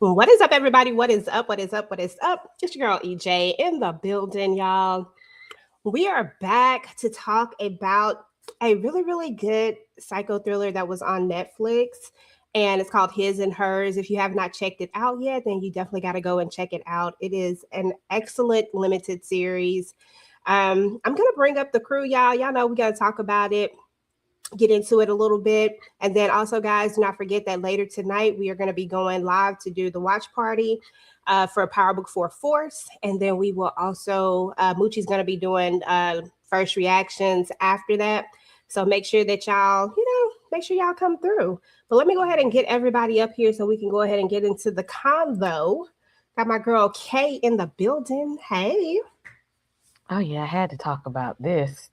What is up, everybody? What is up? What is up? What is up? It's your girl EJ in the building, y'all. We are back to talk about a really, really good psycho thriller that was on Netflix, and it's called His and Hers. If you have not checked it out yet, then you definitely got to go and check it out. It is an excellent limited series. I'm gonna bring up the crew, y'all. Y'all know we gotta talk about it, get into it a little bit. And then also, guys, do not forget that later tonight we are going to be going live to do the watch party for Power Book 4 Force. And then we will also, Moochie's going to be doing first reactions after that. So make sure that y'all, make sure y'all come through. But let me go ahead and get everybody up here so we can go ahead and get into the convo. Got my girl Kay in the building. Hey. Oh yeah, I had to talk about this.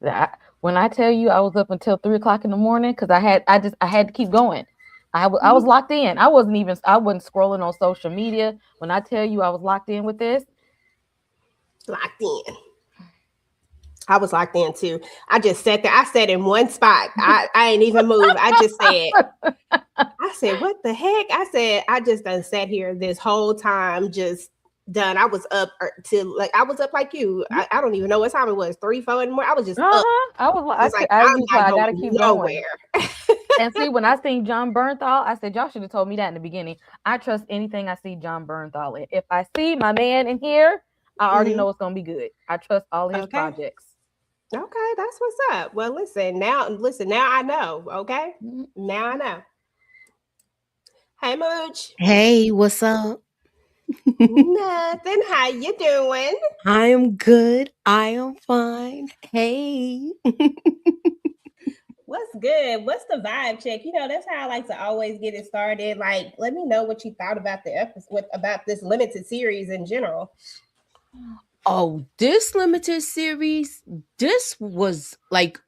When I tell you I was up until 3 o'clock in the morning because I had to keep going. I was locked in. I wasn't scrolling on social media. When I tell you I was locked in with this, Locked in. I was locked in too. I just sat there. I sat in one spot. I ain't even moved. I said, what the heck? I said, I just done sat here this whole time, just done. I was up till I was up like you. I don't even know what time it was. 3, 4 in the morning. I was just up. I was like, I'm not I going gotta keep nowhere. going. And see, when I seen Jon Bernthal, I said, y'all should have told me that in the beginning. I trust anything I see Jon Bernthal in. If I see my man in here, I already know it's gonna be good. I trust all his projects. Okay, that's what's up. Well, now I know. Okay, now I know. Hey, Mooch. Hey, what's up? Nothing. How you doing? I am good. I am fine. Hey. What's good? What's the vibe check? That's how I like to always get it started. Like, let me know what you thought about the episode, about this limited series in general. Oh, this limited series, this was like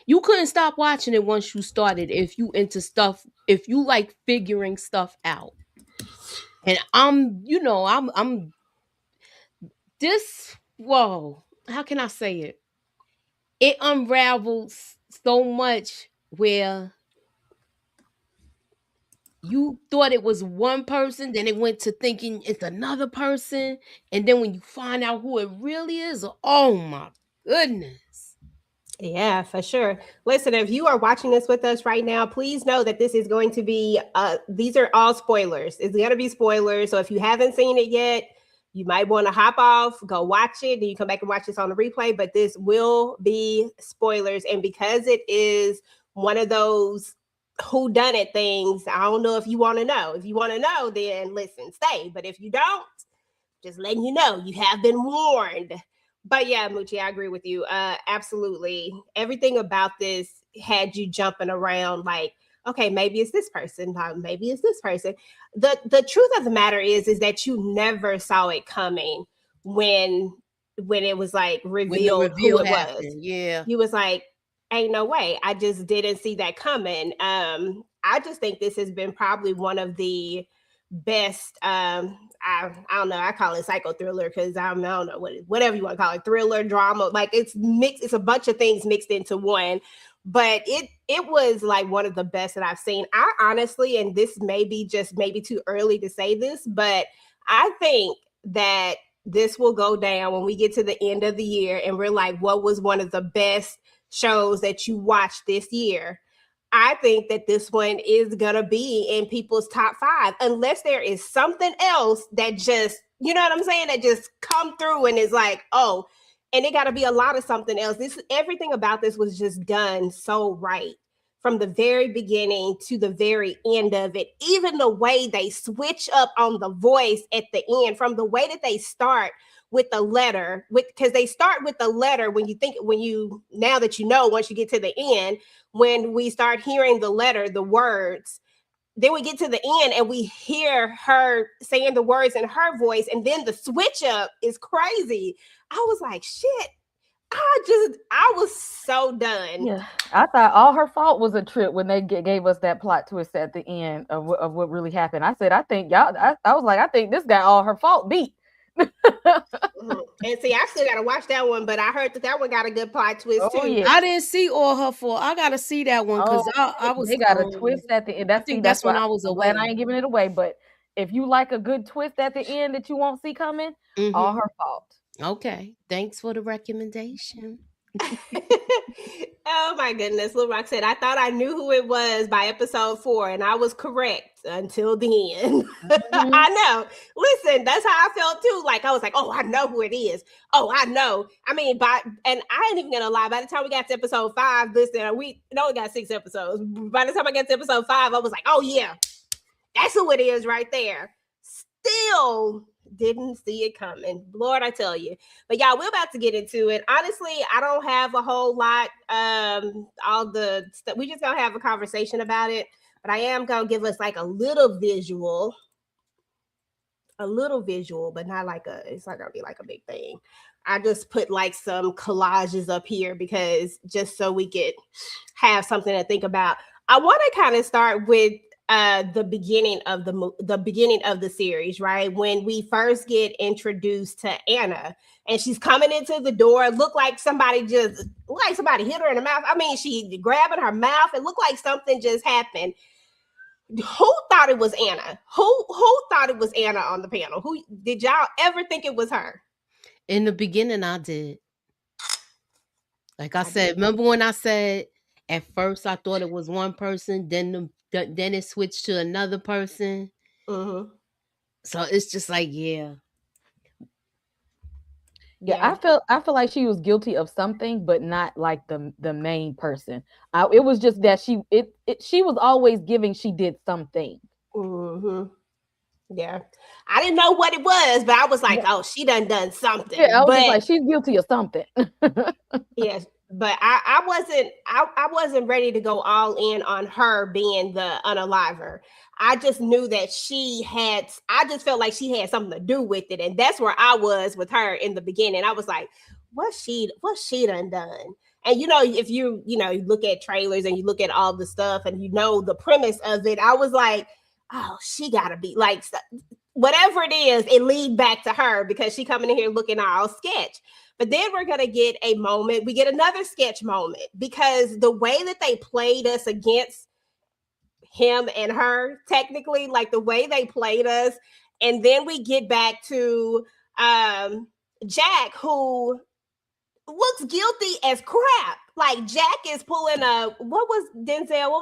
you couldn't stop watching it once you started if you into stuff, if you like figuring stuff out. And I'm this, whoa, how can I say it? It unravels so much where you thought it was one person, then it went to thinking it's another person, and then when you find out who it really is, oh my goodness. Yeah, for sure. Listen, if you are watching this with us right now, please know that this is going to be these are all spoilers. It's going to be spoilers. So if you haven't seen it yet, you might want to hop off, go watch it, then you come back and watch this on the replay, but this will be spoilers. And because it is one of those who done it things, I don't know if you want to know. If you want to know, then listen, stay. But if you don't, just letting you know, you have been warned. But yeah, Moochie, I agree with you. Absolutely. Everything about this had you jumping around like, okay, maybe it's this person, maybe it's this person. The truth of the matter is that you never saw it coming when it was like revealed who it was. Yeah. You was like, ain't no way. I just didn't see that coming. I just think this has been probably one of the best I don't know, I call it psycho thriller because I don't know whatever you want to call it, thriller, drama, like it's mixed, it's a bunch of things mixed into one. But it was like one of the best that I've seen. I honestly, and this may be just maybe too early to say this, but I think that this will go down when we get to the end of the year and we're like, what was one of the best shows that you watched this year? I think that this one is going to be in people's top 5, unless there is something else that just, you know what I'm saying, that just come through and is like, oh, and it got to be a lot of something else. Everything about this was just done so right from the very beginning to the very end of it. Even the way they switch up on the voice at the end, from the way that they start with the letter, because they start with the letter now that you know, once you get to the end, when we start hearing the letter, the words, then we get to the end and we hear her saying the words in her voice, and then the switch up is crazy. I was like, shit. I was so done. Yeah, I thought all her fault was a trip when they gave us that plot twist at the end of what really happened. I said, I think y'all. I was like, I think this got all her fault beat. And see, I still gotta watch that one, but I heard that one got a good plot twist too. Yeah. I didn't see all her fault. I gotta see that one because I was. They got a twist at the end. That's when I was glad I ain't giving it away, but if you like a good twist at the end that you won't see coming, all Mhm. her fault. Okay. Thanks for the recommendation. Oh my goodness. Lil Rock said, I thought I knew who it was by episode 4, and I was correct until the end. Mhm. I know. Listen, that's how I felt too. Like, I was like, oh, I know who it is. Oh, I know. I mean, and I ain't even gonna lie, by the time we got to episode 5, listen, we only got 6 episodes. By the time I got to episode 5, I was like, oh yeah, that's who it is right there. Still didn't see it coming. Lord, I tell you. But y'all, we're about to get into it. Honestly, I don't have a whole lot. All the stuff. We just gonna have a conversation about it. But I am gonna give us like a little visual, but not like it's not gonna be like a big thing. I just put like some collages up here because just so we could have something to think about. I want to kind of start with the beginning of the series, right? When we first get introduced to Anna and she's coming into the door, it looked like somebody hit her in the mouth. I mean, she grabbing her mouth. It looked like something just happened. Who thought it was Anna? Who thought it was Anna on the panel? Who did y'all ever think it was her? In the beginning, I did. Like I said, remember when I said at first I thought it was one person, then it switched to another person. Mm-hmm. So it's just like, yeah. Yeah, I feel like she was guilty of something, but not like the main person. It was just that she was always giving she did something. Mm-hmm. Yeah, I didn't know what it was, but I was like, "Oh, she done something." Yeah, I was just like, she's guilty of something. Yes, but I wasn't ready to go all in on her being the unaliver. I just knew that I just felt like she had something to do with it, and that's where I was with her in the beginning. I was like, what she done? And if you look at trailers and you look at all the stuff and the premise of it, I was like, oh, she gotta be like, whatever it is, it lead back to her because she coming in here looking all sketch. But then we're gonna get a moment. We get another sketch moment because the way that they played us against him and her, technically, like the way they played us, and then we get back to Jack, who looks guilty as crap. Like Jack is pulling what was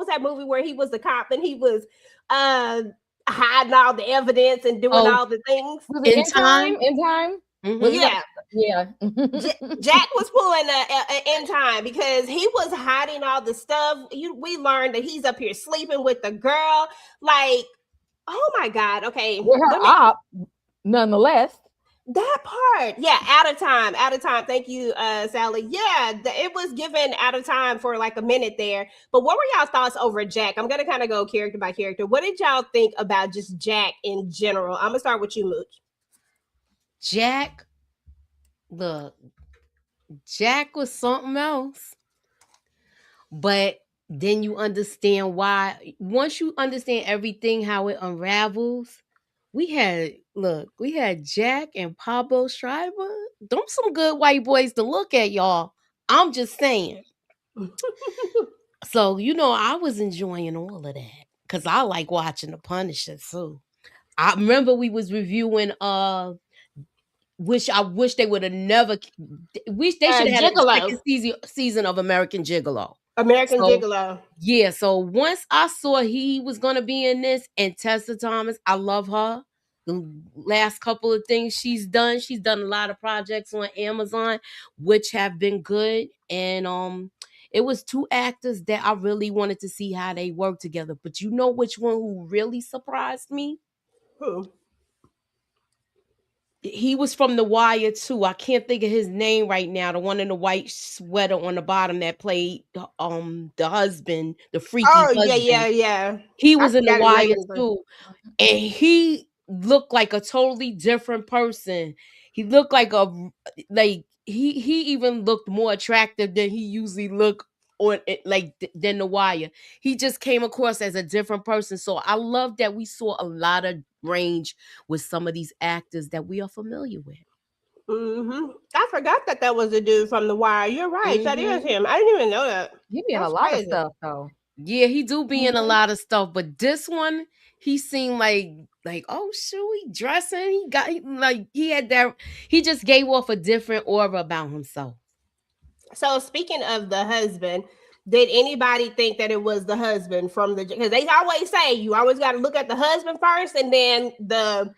that movie where he was the cop and he was hiding all the evidence and doing all the things? Was it In Time? Mm-hmm. Yeah. Jack was pulling In Time because he was hiding all the stuff. We learned that he's up here sleeping with the girl. Like, oh my God. Okay. With her op, nonetheless. That part, yeah, out of time. Thank you, Sally. Yeah, it was given out of time for like a minute there. But what were y'all thoughts over Jack? I'm gonna kind of go character by character. What did y'all think about just Jack in general? I'm gonna start with you, Mooch. Jack was something else. But then you understand why. Once you understand everything, how it unravels. We had Jack and Pablo Schreiber. Them some good white boys to look at, y'all. I'm just saying. So, I was enjoying all of that because I like watching The Punisher too. I remember we was reviewing I wish they would have never they should have had a second season of American Gigolo. Gigolo. Yeah, so once I saw he was gonna be in this, and Tessa Thomas, I love her. The last couple of things she's done a lot of projects on Amazon, which have been good. And it was 2 actors that I really wanted to see how they work together. But you know which one who really surprised me? Who? He was from The Wire too. I can't think of his name right now. The one in the white sweater on the bottom that played the husband, the freaky husband. Yeah. He was in The Wire too. And he looked like a totally different person. He looked like he even looked more attractive than he usually look on it, than The Wire. He just came across as a different person. So I love that we saw a lot of range with some of these actors that we are familiar with. Mm-hmm. I forgot that was a dude from The Wire. You're right. Mm-hmm. That is him. I didn't even know that. He be in a lot of stuff though. Yeah, he do be in a Mhm. lot of stuff, but this one, he seemed like oh shoot, he dressing, he had that, he just gave off a different aura about himself. So speaking of the husband, did anybody think that it was the husband from the, because they always say you always got to look at the husband first and then the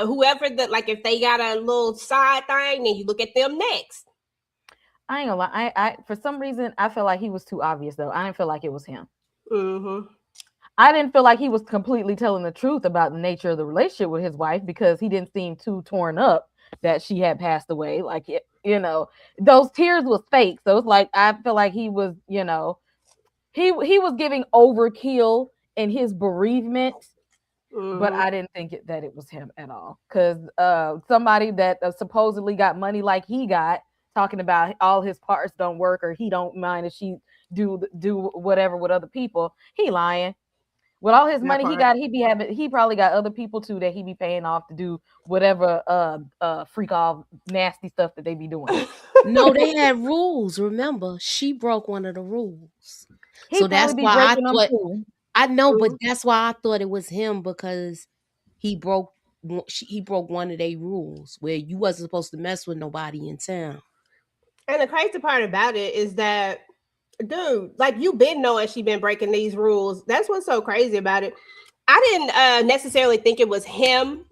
whoever that, like if they got a little side thing, then you look at them next. I ain't gonna lie. I for some reason I feel like he was too obvious though. I didn't feel like it was him. Mm-hmm. I didn't feel like he was completely telling the truth about the nature of the relationship with his wife because he didn't seem too torn up that she had passed away. Like those tears was fake. So it's like I feel like he was, he was giving overkill in his bereavement, but Mm-hmm. I didn't think that it was him at all. Because somebody that supposedly got money like he got, talking about all his parts don't work or he don't mind if she do whatever with other people, he lying. With all his That money he part. got, he probably got other people too that he be paying off to do whatever freak off nasty stuff that they be doing. No, they had rules. Remember, she broke one of the rules. He So that's probably be why I breaking them thought, too. I know, but Mhm. that's why I thought it was him because he broke he broke one of their rules where you wasn't supposed to mess with nobody in town. And the crazy part about it is that, dude, like you've been knowing she been breaking these rules. That's what's so crazy about it. I didn't necessarily think it was him.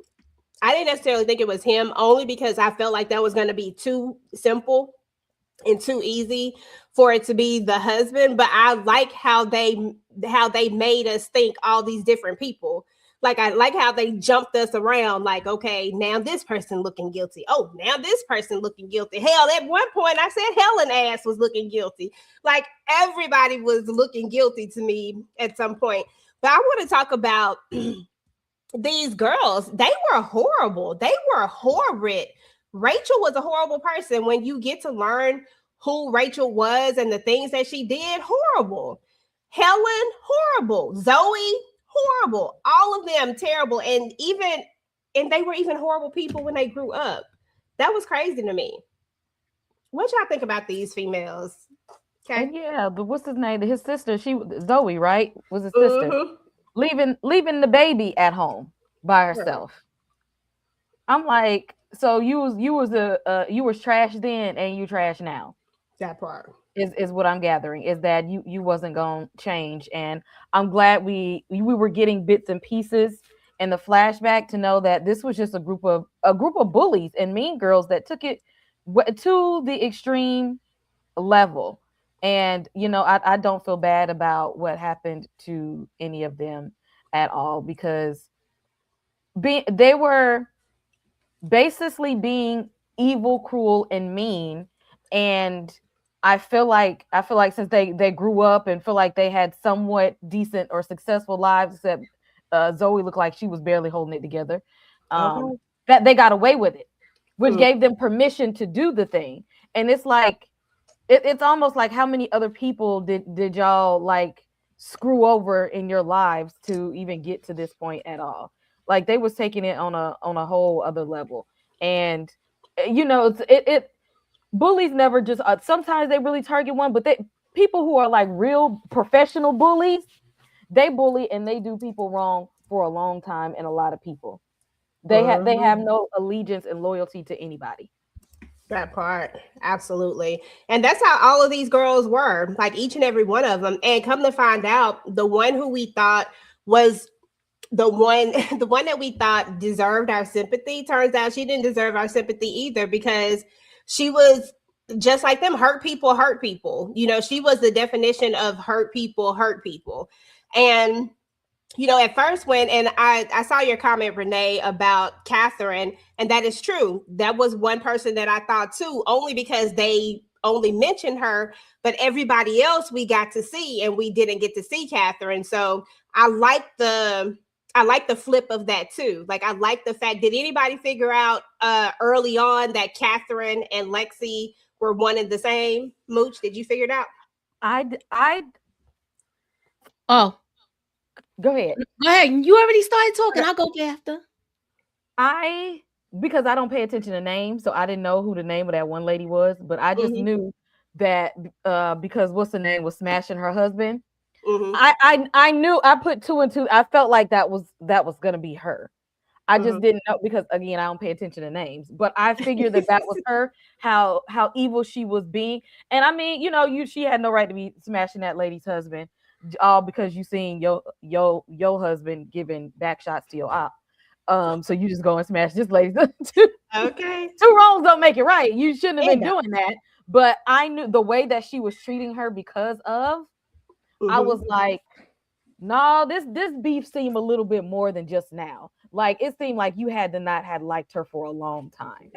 I didn't necessarily think it was him only because I felt like that was going to be too simple and too easy for it to be the husband. But I like how they made us think all these different people. Like I like how they jumped us around. Like, okay, now this person looking guilty. Oh, now this person looking guilty. Hell, at one point I said Helen ass was looking guilty. Like everybody was looking guilty to me at some point. But I want to talk about these girls. They were horrible. They were horrid. Rachel was a horrible person. When you get to learn who Rachel was and the things that she did, horrible. Helen, horrible. Zoe, horrible. All of them terrible. And they were even horrible people when they grew up. That was crazy to me. What y'all think about these females? Okay. And yeah, but what's his name? His sister, Zoe, right? Was his sister Mm-hmm. leaving the baby at home by herself. I'm like, so you was you was trash then and you trash now. That part. Is what I'm gathering is that you wasn't gonna change, and I'm glad we were getting bits and pieces in the flashback to know that this was just a group of bullies and mean girls that took it to the extreme level. And I don't feel bad about what happened to any of them at all because they were basically being evil, cruel, and mean. And I feel like since they grew up and feel like they had somewhat decent or successful lives, except Zoe looked like she was barely holding it together. Okay. That they got away with it, which Mm. gave them permission to do the thing. And it's like it's almost like how many other people did y'all like screw over in your lives to even get to this point at all? Like they was taking it on a whole other level. And it bullies never just sometimes they really target one, but they people who are like real professional bullies, they bully and they do people wrong for a long time, and a lot of people they have Mhm. no allegiance and loyalty to anybody. That part, absolutely. And that's how all of these girls were, like each and every one of them. And come to find out, the one who we thought was the one, the one that we thought deserved our sympathy, turns out she didn't deserve our sympathy either because she was just like them. Hurt people hurt people. She was the definition of hurt people hurt people. And at first when, and I saw your comment, Renee, about Catherine, and that is true. That was one person that I thought too, only because they only mentioned her, but everybody else we got to see, and we didn't get to see Catherine. So I like the flip of that too. Like I like the fact, did anybody figure out early on that Catherine and Lexi were one and the same? Mooch, did you figure it out? I Oh, go ahead. go ahead. You already started talking. I'll go after. I because I don't pay attention to names, so I didn't know who the name of that one lady was, but I just Mhm. knew that because what's the name was smashing her husband. Mhm. I knew, I put two and two. I felt like that was gonna be her. I just Mhm. didn't know because again, I don't pay attention to names, but I figured that was her. How evil she was being, and I mean, she had no right to be smashing that lady's husband, all because you seen your husband giving back shots to your op. So you just go and smash this lady. Okay. Two wrongs don't make it right. You shouldn't have It been don't. doing that. But I knew the way that she was treating her because of. I Mhm. was like, no, this beef seemed a little bit more than just now. Like it seemed like you had to not had liked her for a long time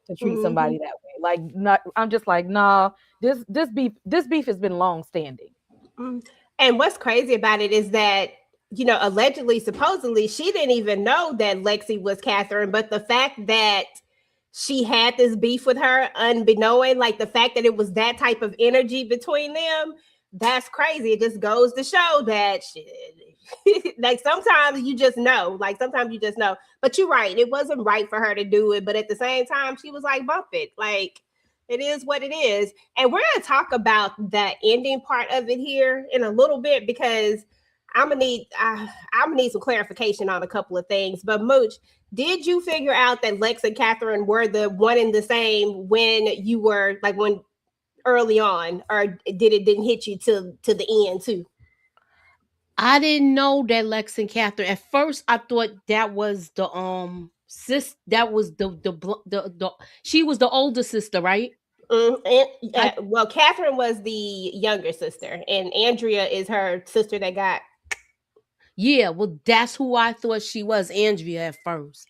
to treat somebody Mhm. that way. Like not, I'm just like, nah, this beef has been long standing. Mm. And what's crazy about it is that, allegedly, supposedly, she didn't even know that Lexi was Catherine, but the fact that she had this beef with her unbeknowing, like the fact that it was that type of energy between them, that's crazy. It just goes to show that shit. Like sometimes you just know, but you're right. It wasn't right for her to do it. But at the same time, she was like, bump it. Like it is what it is. And we're going to talk about the ending part of it here in a little bit because I'm gonna need some clarification on a couple of things. But Mooch, did you figure out that Lex and Catherine were the one and the same when you were like when early on, or didn't hit you to the end too? I didn't know that Lex and Catherine. At first, I thought that was the sis. That was the she was the older sister, right? I Well, Catherine was the younger sister, and Andrea is her sister that got. Yeah, well, that's who I thought she was, Andrea. At first,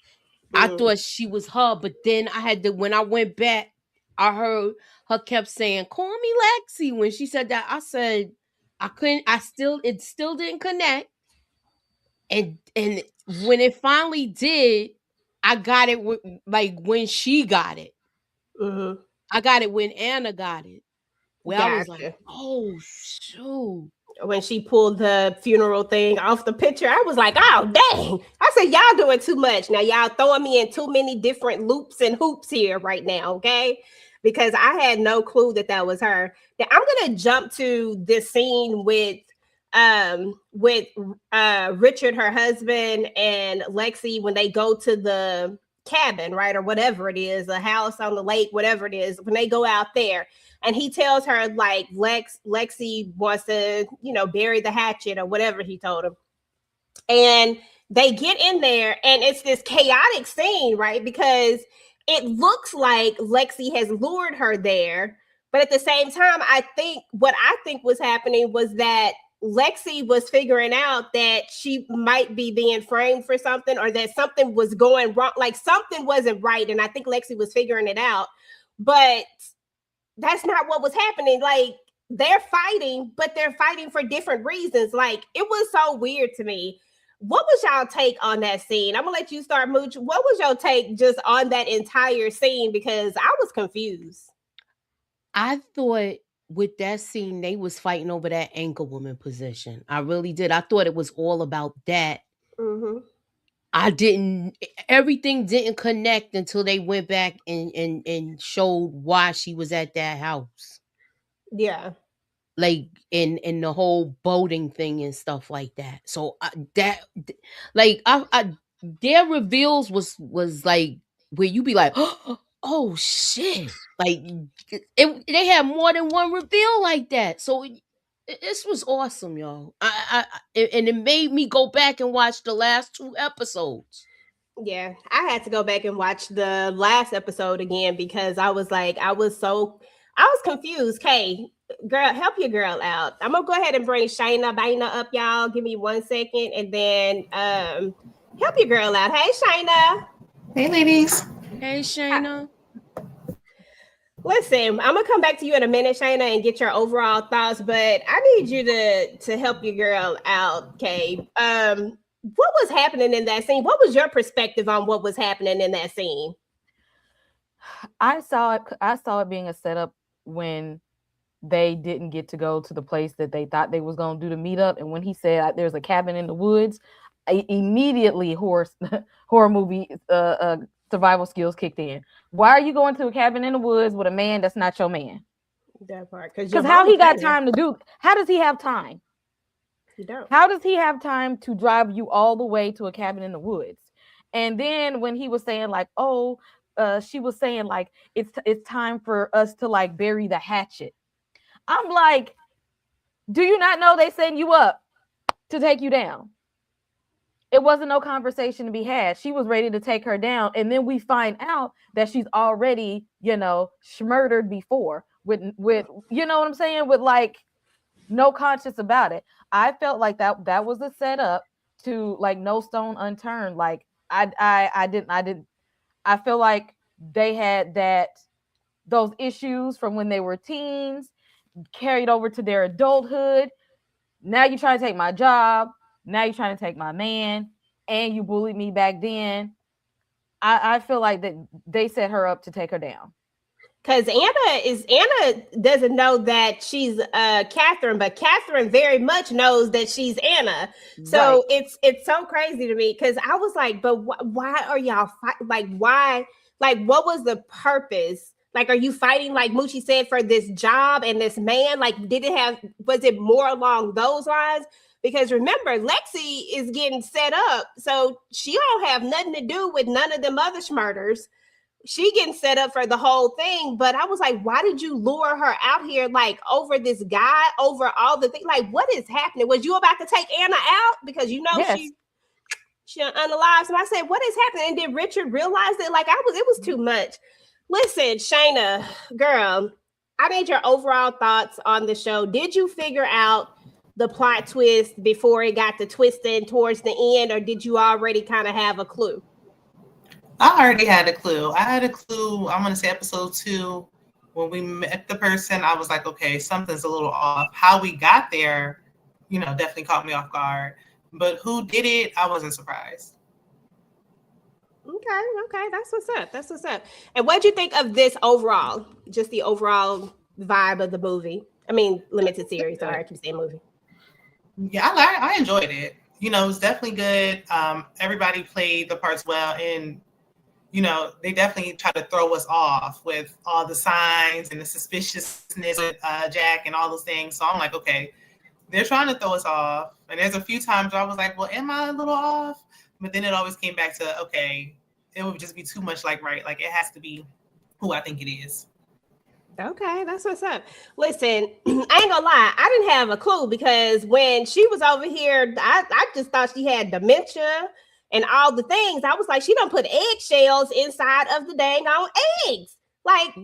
I Mm, thought she was her, but then I had to. When I went back, I heard her kept saying, "Call me Lexi." When she said that, I said I couldn't. It still didn't connect. And when it finally did, I got it like when she got it. mm-hmm. I got it when Anna got it. Where I was like, Gotcha. oh shoot. When she pulled the funeral thing off the picture, I was like, oh dang. I said, y'all doing too much. Now y'all throwing me in too many different loops and hoops here right now, okay? Because I had no clue that was her. Now I'm gonna jump to this scene with Richard, her husband, and Lexi when they go to the cabin, right? Or whatever it is, a house on the lake, whatever it is, when they go out there and he tells her like Lexi wants to, bury the hatchet or whatever he told him. And they get in there and it's this chaotic scene, right? Because it looks like Lexi has lured her there. But at the same time, what I think was happening was that Lexi was figuring out that she might be being framed for something or that something was going wrong, like something wasn't right. And I think Lexi was figuring it out. But that's not what was happening. Like they're fighting, but they're fighting for different reasons. Like it was so weird to me. What was y'all take on that scene? I'm gonna let you start, Mooch. What was your take just on that entire scene? Because I was confused. I thought with that scene they was fighting over that anchor woman position. I really did. I thought it was all about that. Mm-hmm. I didn't everything didn't connect until they went back and showed why she was at that house. Yeah. Like in the whole boating thing and stuff like that. So that like I their reveals was like where you be like, oh shit, like they had more than one reveal like that. So this was awesome, y'all. And it made me go back and watch the last 2 episodes. Yeah. I had to go back and watch the last episode again because I was like, I was confused. Kay, girl, help your girl out. I'm gonna go ahead and bring Shayna Baina up, y'all. Give me 1 second and then help your girl out. Hey Shayna. Hey, ladies. Hey Shayna. Listen, I'm gonna come back to you in a minute, Shayna, and get your overall thoughts. But I need you to help your girl out, Kay. What was happening in that scene? What was your perspective on what was happening in that scene? I saw it being a setup when they didn't get to go to the place that they thought they was going to do the meetup. And when he said there's a cabin in the woods, immediately horror movie survival skills kicked in. Why are you going to a cabin in the woods with a man that's not your man? That part, because how he got time to do? How does he have time? You don't. How does he have time to drive you all the way to a cabin in the woods? And then when he was saying like, oh, she was saying like it's time for us to like bury the hatchet. I'm like, do you not know they send you up to take you down? It wasn't no conversation to be had. She was ready to take her down, and then we find out that she's already, murdered before with you know what I'm saying, with like no conscience about it. I felt like that was a setup to like no stone unturned. Like I didn't. I feel like they had those issues from when they were teens carried over to their adulthood. Now you're trying to take my job. Now you're trying to take my man, and you bullied me back then. I feel like that they set her up to take her down. Because Anna doesn't know that she's Catherine, but Catherine very much knows that she's Anna. So right. It's so crazy to me because I was like, but why are y'all like why? Like, what was the purpose? Like, are you fighting, like Moochie said, for this job and this man? Like, was it more along those lines? Because remember, Lexi is getting set up, so she don't have nothing to do with none of them other murders. She getting set up for the whole thing. But I was like, why did you lure her out here, like, over this guy, over all the things? Like, what is happening? Was you about to take Anna out? Because yes. she unalive. So I said, what is happening? And did Richard realize that? Like, it was too much. Listen, Shayna, girl, I need your overall thoughts on the show. Did you figure out the plot twist before it got to twisting towards the end, or did you already kind of have a clue? I already had a clue. I had a clue, I'm going to say episode 2, when we met the person, I was like, okay, something's a little off. How we got there, definitely caught me off guard. But who did it, I wasn't surprised. Okay, that's what's up. And what'd you think of this overall? Just the overall vibe of the movie. I mean, limited series. Sorry, I keep saying movie. Yeah, I enjoyed it. It was definitely good. Everybody played the parts well, and they definitely try to throw us off with all the signs and the suspiciousness with Jack and all those things. So I'm like, okay, they're trying to throw us off. And there's a few times where I was like, well, am I a little off? But then it always came back to, okay, it would just be too much like right. Like, it has to be who I think it is. Okay, that's what's up. Listen, I ain't gonna lie, I didn't have a clue because when she was over here, I just thought she had dementia and all the things. I was like, she don't put eggshells inside of the dang on eggs. Like,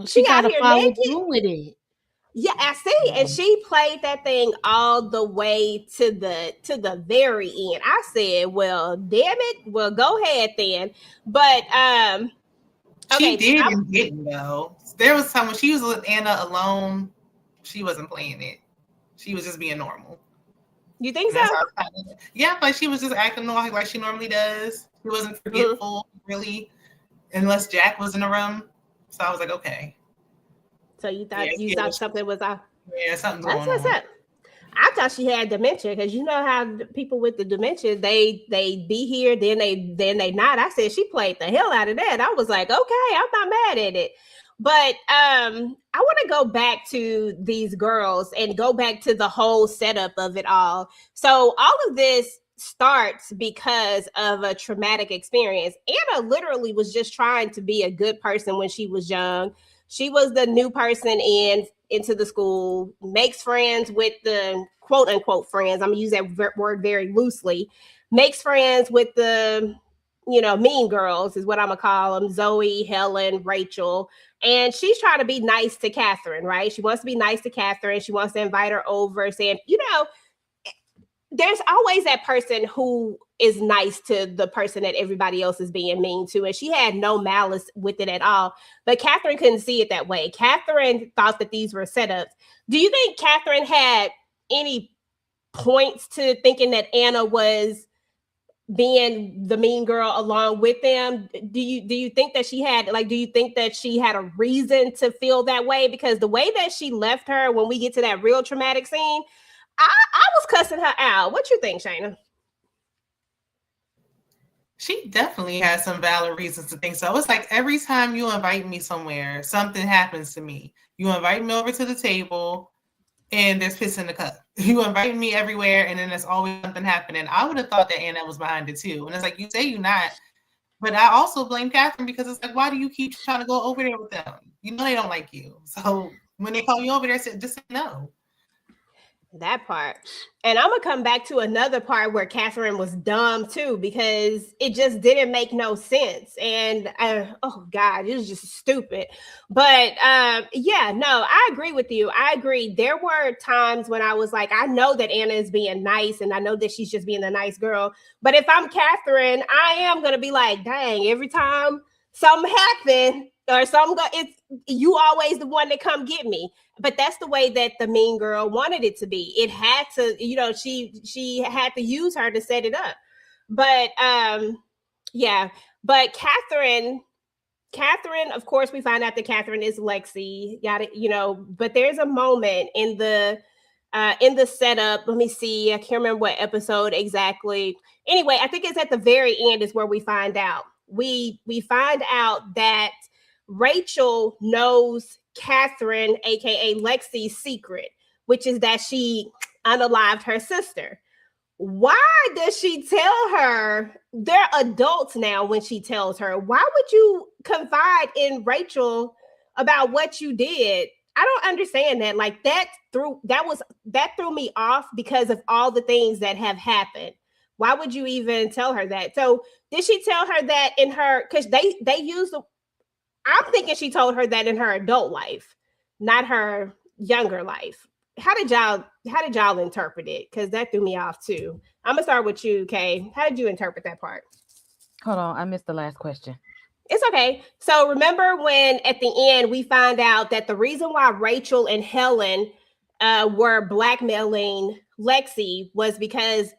she got to follow through with it. Yeah, I see. And she played that thing all the way to the very end. I said, well, damn it. Well, go ahead then. But okay, she didn't though. There was time when she was with Anna alone, she wasn't playing it. She was just being normal. You think so? Yeah, like she was just acting normal like she normally does. She wasn't forgetful, really, unless Jack was in the room. So I was like, okay. So you thought something was off? Yeah, something's going on. That's what's up. I thought she had dementia because you know how people with the dementia they be here, then they not. I said she played the hell out of that. I was like, okay, I'm not mad at it. But I want to go back to these girls and go back to the whole setup of it all. So all of this starts because of a traumatic experience. Anna literally was just trying to be a good person when she was young. She was the new person into the school, makes friends with the quote unquote friends. I'm gonna use that word very loosely. Makes friends with the, mean girls is what I'm gonna call them. Zoe, Helen, Rachel. And she's trying to be nice to Catherine, right? She wants to be nice to Catherine. She wants to invite her over saying, there's always that person who is nice to the person that everybody else is being mean to. And she had no malice with it at all. But Catherine couldn't see it that way. Catherine thought that these were setups. Do you think Catherine had any points to thinking that Anna was being the mean girl along with them? Do you think that she had, do you think that she had a reason to feel that way? Because the way that she left her when we get to that real traumatic scene, I was cussing her out. What you think, Shayna? She definitely has some valid reasons to think so. It's like every time you invite me somewhere, something happens to me. You invite me over to the table and there's piss in the cup. You invite me everywhere, and then there's always something happening. I would have thought that Anna was behind it too. And it's like, you say you're not, but I also blame Catherine because it's like, why do you keep trying to go over there with them? You know they don't like you. So when they call you over there, just say no. That part. And I'm gonna come back to another part where Catherine was dumb too, because it just didn't make no sense. And oh God, it was just stupid. But yeah, no, I agree with you. I agree. There were times when I was like, I know that Anna is being nice, and I know that she's just being a nice girl. But if I'm Catherine, I am gonna be like, dang, every time something happens or something, it's you always the one that come get me. But that's the way that the mean girl wanted it to be. It had to, she had to use her to set it up. But yeah, but Catherine, of course, we find out that Catherine is Lexi. But there's a moment in the setup. Let me see. I can't remember what episode exactly. Anyway, I think it's at the very end is where we find out. We find out that Rachel knows Catherine, aka Lexi's secret, which is that she unalived her sister. Why does she tell her? They're adults now when she tells her. Why would you confide in Rachel about what you did? I don't understand that. Like that threw me off because of all the things that have happened. Why would you even tell her that? So did she tell her that in her, because they use the, I'm thinking she told her that in her adult life, not her younger life. How did y'all interpret it? Because that threw me off too. I'm gonna start with you, Kay. How did you interpret that part? Hold on, I missed the last question. It's okay. So remember when at the end we find out that the reason why Rachel and Helen were blackmailing Lexi was because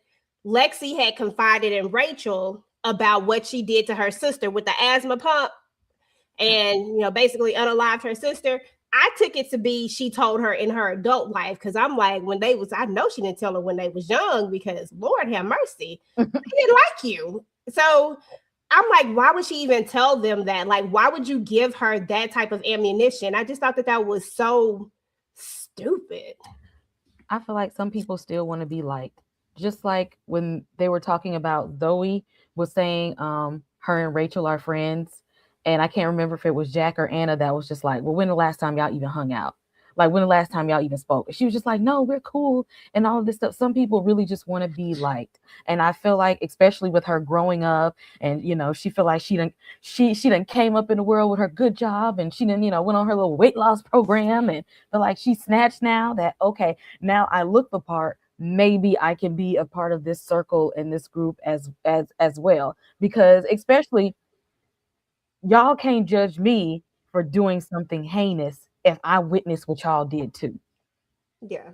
Lexi had confided in Rachel about what she did to her sister with the asthma pump, and basically unalived her sister. I took it to be she told her in her adult life, because I'm like, I know she didn't tell her when they was young, because Lord have mercy, they didn't like you. So I'm like, why would she even tell them that? Like, why would you give her that type of ammunition? I just thought that was so stupid. I feel like some people still want to be liked. Just like when they were talking about Zoe was saying her and Rachel are friends. And I can't remember if it was Jack or Anna that was just like, well, when the last time y'all even hung out? Like, when the last time y'all even spoke? And she was just like, no, we're cool. And all of this stuff. Some people really just want to be liked. And I feel like, especially with her growing up, and, she feel like she done came up in the world with her good job, and she done, went on her little weight loss program, and feel like she snatched now that, okay, now I look the part. Maybe I can be a part of this circle and this group as well. Because especially, y'all can't judge me for doing something heinous if I witnessed what y'all did too. Yeah.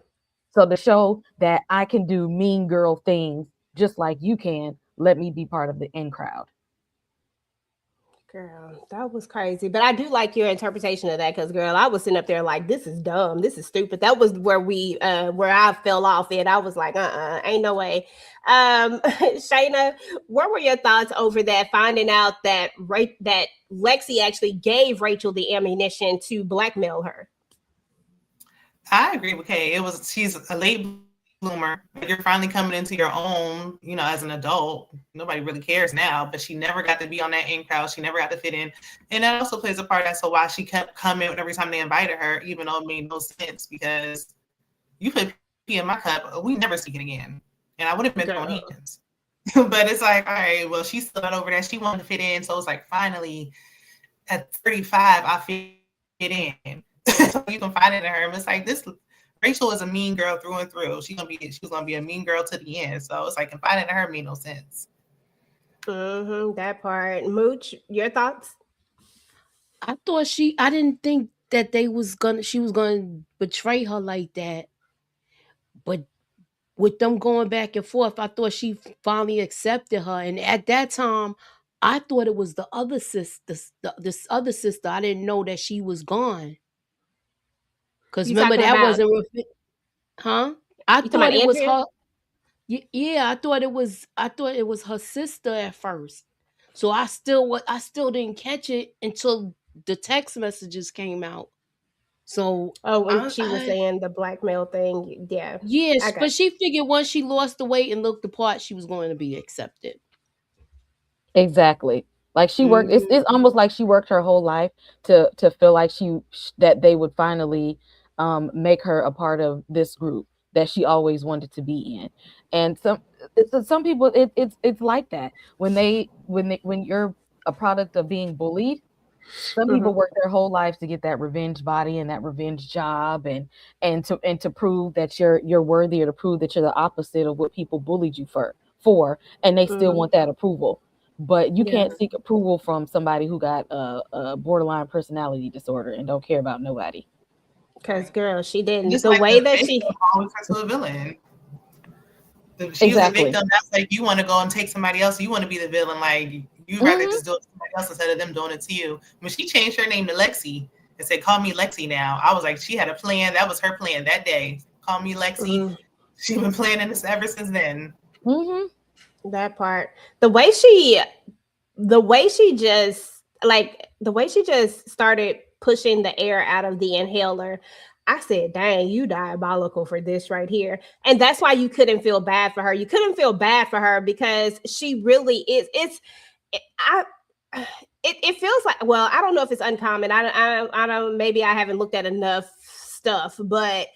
So to show that I can do mean girl things just like you can, let me be part of the in crowd. Girl, that was crazy. But I do like your interpretation of that, because girl, I was sitting up there like, this is dumb, this is stupid. That was where where I fell off, and I was like, ain't no way. Shayna, what were your thoughts over that, finding out that that Lexi actually gave Rachel the ammunition to blackmail her? I agree with Kay. She's a late bloomer. You're finally coming into your own, as an adult. Nobody really cares now, but she never got to be on that in crowd. She never got to fit in. And that also plays a part as to why she kept coming every time they invited her, even though it made no sense, because you put pee in my cup, we never speak it again. And I would have been throwing hands. But it's like, all right, well, she's still not over there. She wanted to fit in. So it's like, finally, at 35, I fit in. So you can find it in her. And it's like, this Rachel is a mean girl through and through. She was gonna be a mean girl to the end. So it's like, confiding in her made no sense. That part. Mooch, your thoughts? I didn't think that she was gonna betray her like that. But with them going back and forth, I thought she finally accepted her. And at that time, I thought it was the other sister, this other sister. I didn't know that she was gone. Because remember, that wasn't, huh? I thought it was her. Yeah, I thought it was her sister at first. So I still didn't catch it until the text messages came out. So Oh, when she was I saying the blackmail thing, yeah, I yes, got but she figured once she lost the weight and looked the part, she was going to be accepted. Exactly. Like she worked. you. It's almost like she worked her whole life to feel like that they would finally make her a part of this group that she always wanted to be in. And some people it's like that when you're a product of being bullied. Some Mhm. people work their whole lives to get that revenge body and that revenge job and to prove that you're worthy, or to prove that you're the opposite of what people bullied you for, and they still Mhm. want that approval. But you Yeah, can't seek approval from somebody who got a borderline personality disorder and don't care about nobody. because girl, she didn't. Just The like way the that victim she, always turns to a villain. She was a Exactly. victim. That's like you want to go and take somebody else. You want to be the villain. Like you'd rather Hmm. just do it to somebody else instead of them doing it to you. When she changed her name to Lexi and said, "Call me Lexi now," I was like, she had a plan. That was her plan that day. Call me Lexi. Mhm. She's been planning this ever since then. Hmm. that part, the way she just started pushing the air out of the inhaler. I said, dang, you diabolical for this right here. And that's why you couldn't feel bad for her. You couldn't feel bad for her because she really is. I it feels like, well, I don't know if it's uncommon. I don't, maybe I haven't looked at enough stuff, but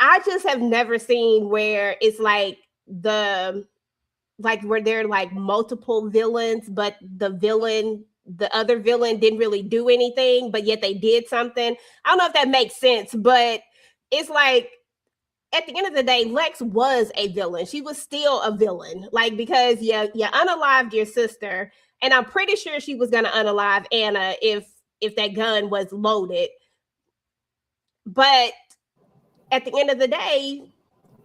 I just have never seen where it's like where there are like multiple villains, but the other villain didn't really do anything, but yet they did something. I don't know if that makes sense, but it's like at the end of the day, Lex was a villain. She was still a villain, like because you unalived your sister, and I'm pretty sure she was gonna unalive Anna if that gun was loaded. But at the end of the day,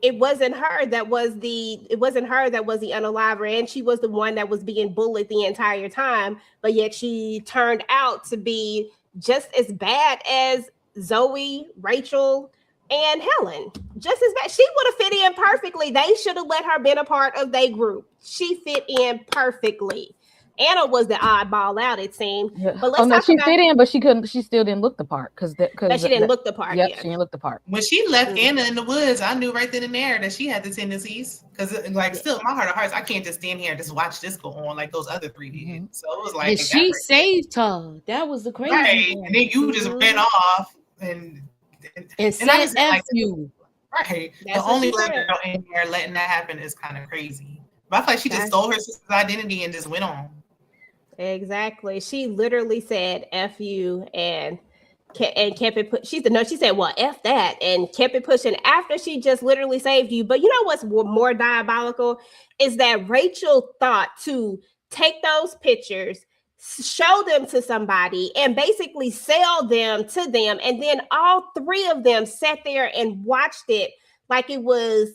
it wasn't her that was the unaliver, and she was the one that was being bullied the entire time, but yet she turned out to be just as bad as Zoe, Rachel, and Helen. Just as bad. She would have fit in perfectly. They should have let her been a part of their group. She fit in perfectly. Anna was the oddball out, it seemed. Yeah. But Oh let's no, talk she about fit in, but she couldn't. She still didn't look the part because that. She didn't look the part. Yep, Yeah. she didn't look the part. When she left Mhm. Anna in the woods, I knew right then and there that she had the tendencies. Because, like, Yeah. still, in my heart of hearts, I can't just stand here and just watch this go on like those other three did. Mhm. So it was And like that she right saved her. That was the crazy right. part. And then you just ran Mhm. off and And and I said just F like you. right. The That's what only she black said. girl in there letting that happen is kind of crazy. But I feel like she just That's stole her sister's identity and just went on. exactly. She literally said "f you" and kept it. She said no. She said, "Well, f that," and kept it pushing after she just literally saved you. But you know what's more diabolical is that Rachel thought to take those pictures, show them to somebody, and basically sell them to them, and then all three of them sat there and watched it like it was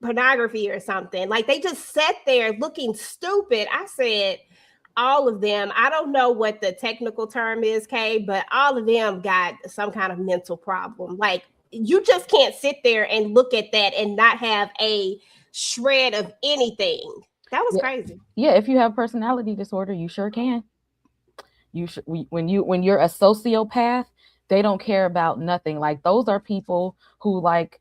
pornography or something. Like they just sat there looking stupid. I said, all of them, I don't know what the technical term is, Kay, but all of them got some kind of mental problem. Like you just can't sit there and look at that and not have a shred of anything. That was Yeah, crazy. yeah. If you have personality disorder, you sure can. When you're a sociopath, they don't care about nothing. Like those are people who like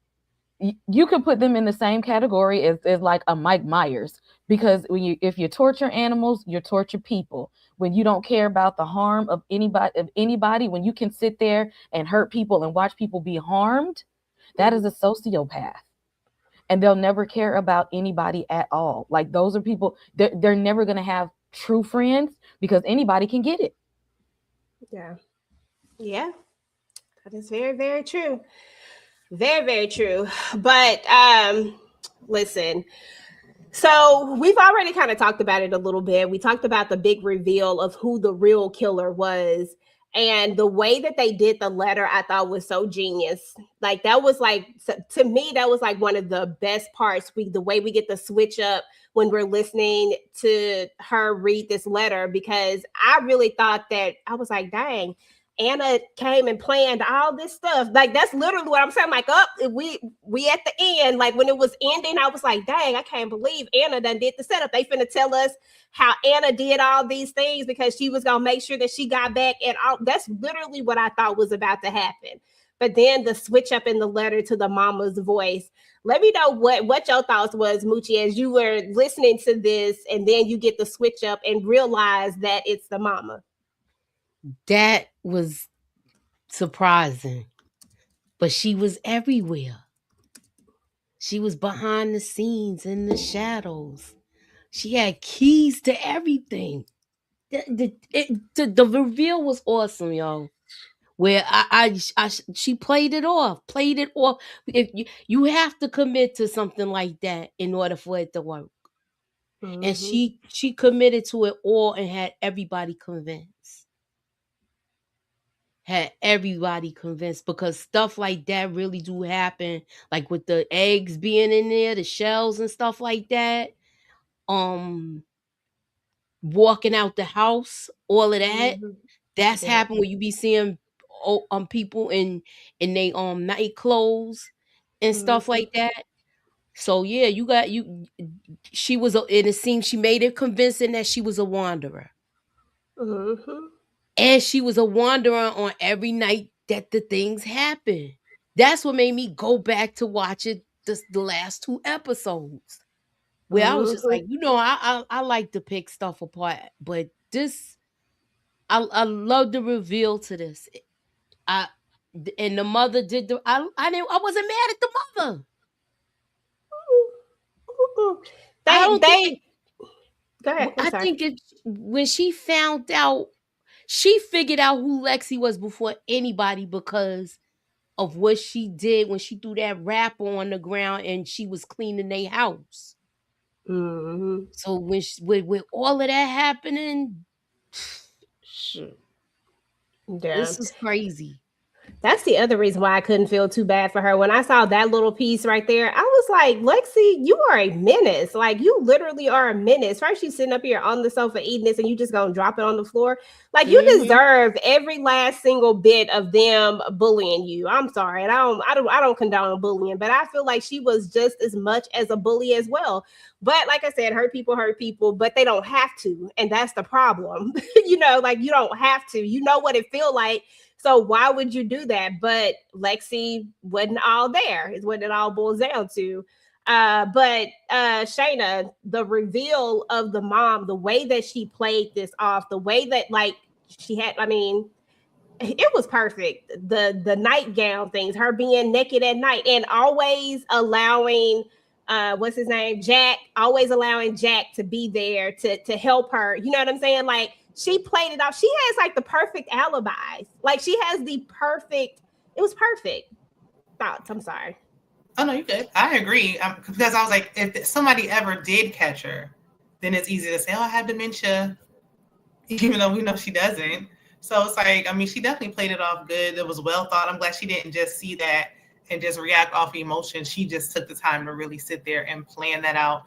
you could put them in the same category as like a Mike Myers, because if you torture animals, you torture people. When you don't care about the harm of anybody, when you can sit there and hurt people and watch people be harmed, that is a sociopath. And they'll never care about anybody at all. Like those are people, they're never going to have true friends because anybody can get it. Yeah. Yeah. That is very, very true. Very, very true. But listen, so we've already kind of talked about it a little bit. We talked about the big reveal of who the real killer was. And the way that they did the letter, I thought was so genius. Like that was like to me, that was like one of the best parts. The way we get the switch up when we're listening to her read this letter, because I really thought that I was like, dang, Anna came and planned all this stuff. Like that's literally what I'm saying. Like, we at the end, like when it was ending, I was like, dang, I can't believe Anna done did the setup. They finna tell us how Anna did all these things because she was gonna make sure that she got back and all. That's literally what I thought was about to happen. but then the switch up in the letter to the mama's voice. Let me know what your thoughts was, Moochie, as you were listening to this, and then you get the switch up and realize that it's the mama. That was surprising, but she was everywhere. She was behind the scenes in the shadows. She had keys to everything. The reveal was awesome, y'all. Where she played it off. If you have to commit to something like that in order for it to work. Mm-hmm. And she committed to it all and had everybody convinced. Because stuff like that really do happen, like with the eggs being in there, the shells and stuff like that. Walking out the house, all of that. Mm-hmm. That's Yeah. happened when you be seeing people in they night clothes and stuff like that. So yeah, she was and it seems she made it convincing that she was a wanderer. Mm-hmm. And she was a wanderer on every night that the things happened. That's what made me go back to watch it the last 2 episodes. Where I was just like, I like to pick stuff apart, but this I love the reveal to this. And the mother did I wasn't mad at the mother. They go ahead. I think when she found out, she figured out who Lexi was before anybody because of what she did when she threw that wrapper on the ground and she was cleaning their house. Mm-hmm. So with all of that happening, shit, this is crazy. That's the other reason why I couldn't feel too bad for her. When I saw that little piece right there, I was like, Lexi, you are a menace. Like, you literally are a menace. First, you sitting up here on the sofa eating this and you just gonna drop it on the floor. Like, you deserve every last single bit of them bullying you. I'm sorry. And I don't condone bullying, but I feel like she was just as much as a bully as well. But like I said, hurt people, but they don't have to. And that's the problem. Like, you don't have to. You know what it feel like. So why would you do that? But Lexi wasn't all there, is what it all boils down to. But Shayna, the reveal of the mom, the way that she played this off, the way that she had, it was perfect. The nightgown things, her being naked at night and always allowing what's his name? Jack, always allowing Jack to be there to help her. You know what I'm saying? Like, she played it off. She has the perfect alibis. Like, she has it was perfect. Thoughts, I'm sorry. Oh, no, you good. I agree. Because I was like, if somebody ever did catch her, then it's easy to say, oh, I have dementia, even though we know she doesn't. So it's like, she definitely played it off good. It was well thought. I'm glad she didn't just see that and just react off emotion. She just took the time to really sit there and plan that out.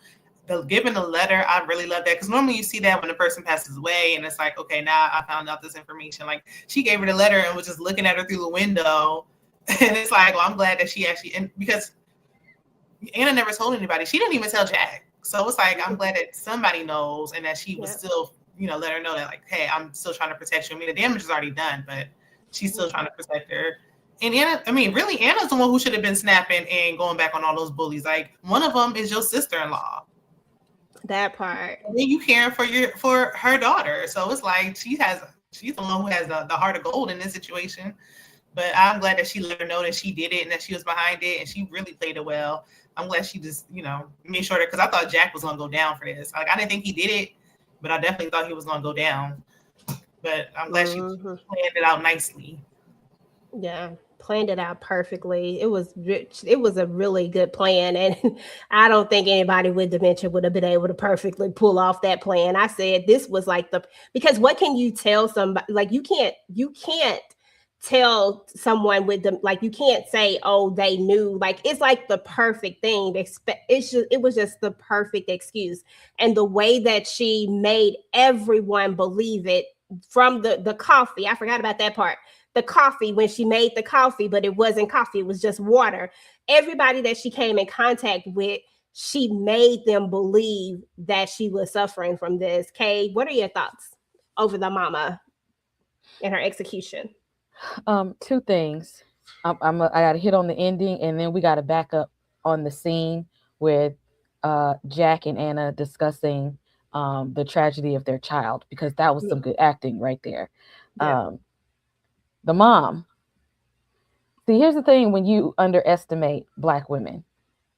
Giving the letter, I really love that, because normally you see that when a person passes away and it's like, okay, now I found out this information. Like, she gave her the letter and was just looking at her through the window, and it's like, well, I'm glad that she actually, and because Anna never told anybody, she didn't even tell Jack. So it's like, I'm glad that somebody knows and that she was still, let her know that, like, hey, I'm still trying to protect you. The damage is already done, but she's still trying to protect her. And Anna, really, Anna's the one who should have been snapping and going back on all those bullies. Like, one of them is your sister-in-law. That part. And then you caring for her daughter. So it's like she's the one who has the heart of gold in this situation. But I'm glad that she let her know that she did it and that she was behind it, and she really played it well. I'm glad she just, made sure that, because I thought Jack was gonna go down for this. Like, I didn't think he did it, but I definitely thought he was gonna go down. But I'm glad she planned it out nicely. Yeah, planned it out perfectly. It was a really good plan, and I don't think anybody with dementia would have been able to perfectly pull off that plan. I said this was like because what can you tell somebody? Like, you can't tell someone with them, like, you can't say, oh, they knew. Like, it's like the perfect thing. It was just the perfect excuse, and the way that she made everyone believe it, from the coffee. I forgot about that part. The coffee, when she made the coffee, but it wasn't coffee, it was just water. Everybody that she came in contact with, she made them believe that she was suffering from this. Kay, what are your thoughts over the mama and her execution? 2 things. I got to hit on the ending, and then we got to back up on the scene with Jack and Anna discussing the tragedy of their child, because that was some good acting right there. Yeah. The mom. See, here's the thing: when you underestimate Black women,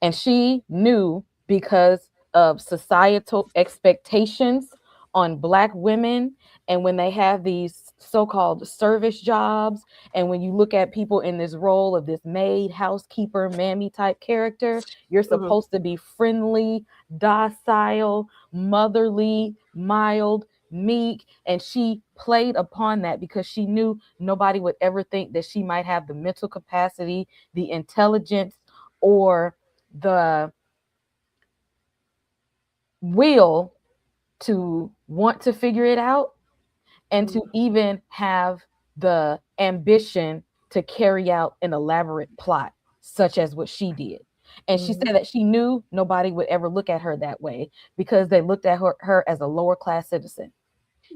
and she knew, because of societal expectations on Black women, and when they have these so-called service jobs, and when you look at people in this role of this maid, housekeeper, mammy type character, you're supposed to be friendly, docile, motherly, mild, meek, and she played upon that because she knew nobody would ever think that she might have the mental capacity, the intelligence, or the will to want to figure it out, and to even have the ambition to carry out an elaborate plot such as what she did. And she said that she knew nobody would ever look at her that way, because they looked at her as a lower class citizen.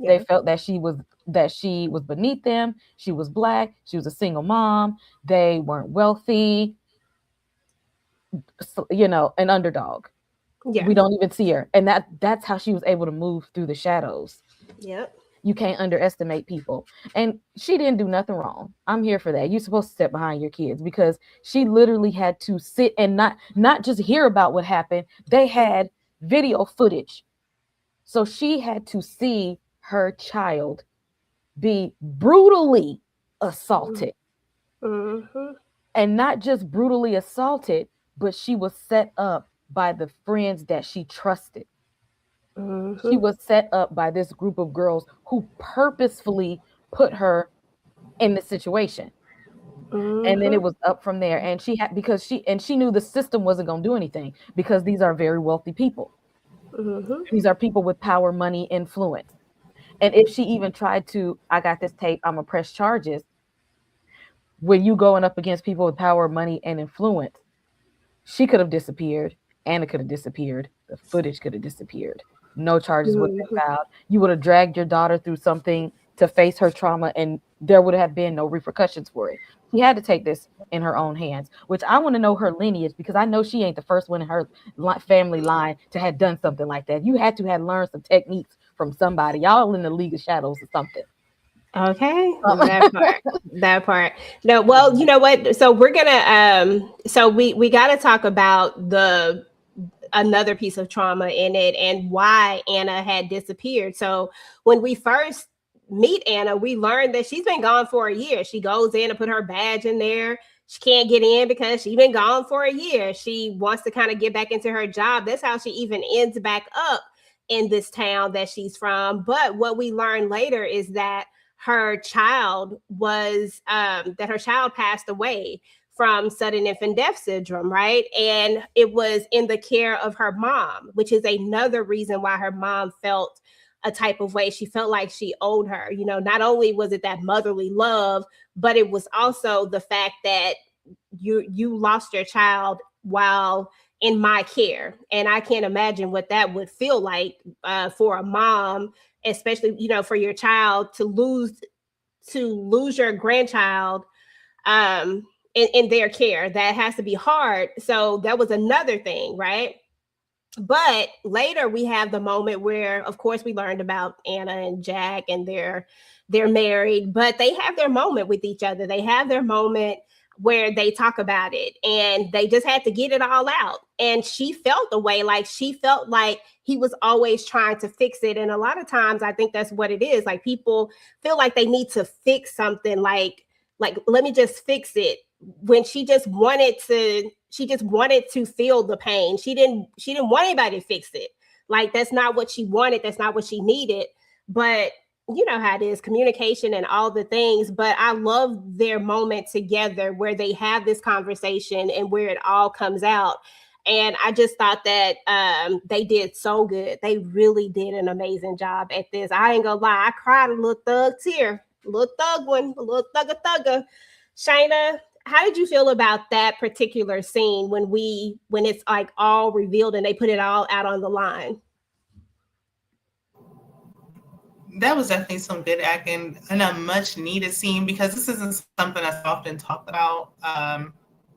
They felt that she was beneath them. She was Black. She was a single mom. They weren't wealthy. You know, an underdog. Yeah. We don't even see her. And that's how she was able to move through the shadows. Yep. You can't underestimate people. And she didn't do nothing wrong. I'm here for that. You're supposed to step behind your kids, because she literally had to sit and not just hear about what happened. They had video footage. So she had to see her child be brutally assaulted. And not just brutally assaulted, but she was set up by the friends that she trusted. She was set up by this group of girls who purposefully put her in the situation. And then it was up from there. And she knew the system wasn't going to do anything, because these are very wealthy people. These are people with power, money, influence. And if she even tried to, I got this tape, I'm gonna press charges. When you going up against people with power, money, and influence, she could have disappeared. Anna could have disappeared. The footage could have disappeared. No charges would have been filed. You would have dragged your daughter through something to face her trauma, and there would have been no repercussions for it. She had to take this in her own hands, which I want to know her lineage, because I know she ain't the first one in her family line to have done something like that. You had to have learned some techniques from somebody. Y'all in the League of Shadows or something. Okay, that part. No, well, you know what? So we're gonna so we got to talk about another piece of trauma in it and why Anna had disappeared. So when we first meet Anna, we learned that she's been gone for a year. She goes in and put her badge in there. She can't get in because she's been gone for a year. She wants to kind of get back into her job. That's how she even ends back up in this town that she's from. But what we learned later is that her child passed away from sudden infant death syndrome, right? And it was in the care of her mom, which is another reason why her mom felt a type of way. She felt like she owed her. You know, not only was it that motherly love, but it was also the fact that you lost your child while in my care. And I can't imagine what that would feel like for a mom, especially, you know, for your child to lose your grandchild in their care. That has to be hard. So that was another thing, right? But later we have the moment where, of course, we learned about Anna and Jack, and they're married, but they have their moment with each other. They have their moment where they talk about it, and they just had to get it all out. And she felt the way, like she felt like he was always trying to fix it. And a lot of times I think that's what it is. Like, people feel like they need to fix something, like let me just fix it, when she just wanted to feel the pain. She didn't want anybody to fix it. Like, that's not what she wanted. That's not what she needed. But you know how it is, communication and all the things. But I love their moment together where they have this conversation and where it all comes out. And I just thought that they did so good. They really did an amazing job at this. I ain't gonna lie, I cried a little thug tear, a little thug one, a little thugga. Shayna, how did you feel about that particular scene when it's like all revealed and they put it all out on the line? that was definitely some good acting and a much needed scene, because this isn't something that's often talked about,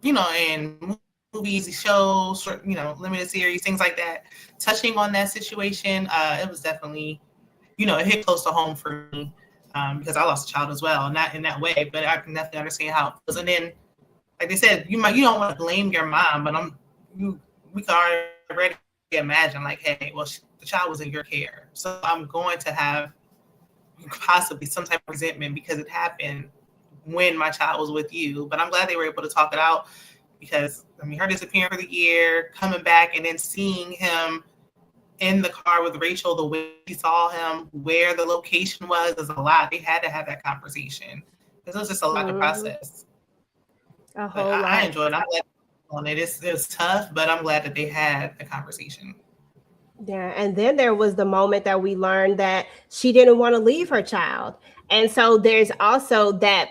in movies, shows, short, limited series, things like that. Touching on that situation, it was definitely, it hit close to home for me, because I lost a child as well, not in that way, but I can definitely understand how it was. And then, like they said, you don't want to blame your mom, but we can already imagine, like, hey, well, the child was in your care, so I'm going to have possibly some type of resentment because it happened when my child was with you. But I'm glad they were able to talk it out, because her disappearing for the year, coming back, and then seeing him in the car with Rachel, the way he saw him, where the location was, is a lot. They had to have that conversation because it was just a lot to process. A whole lot. I enjoyed it. I'm glad on it. It was tough, but I'm glad that they had the conversation. Yeah, and then there was the moment that we learned that she didn't want to leave her child. And so there's also that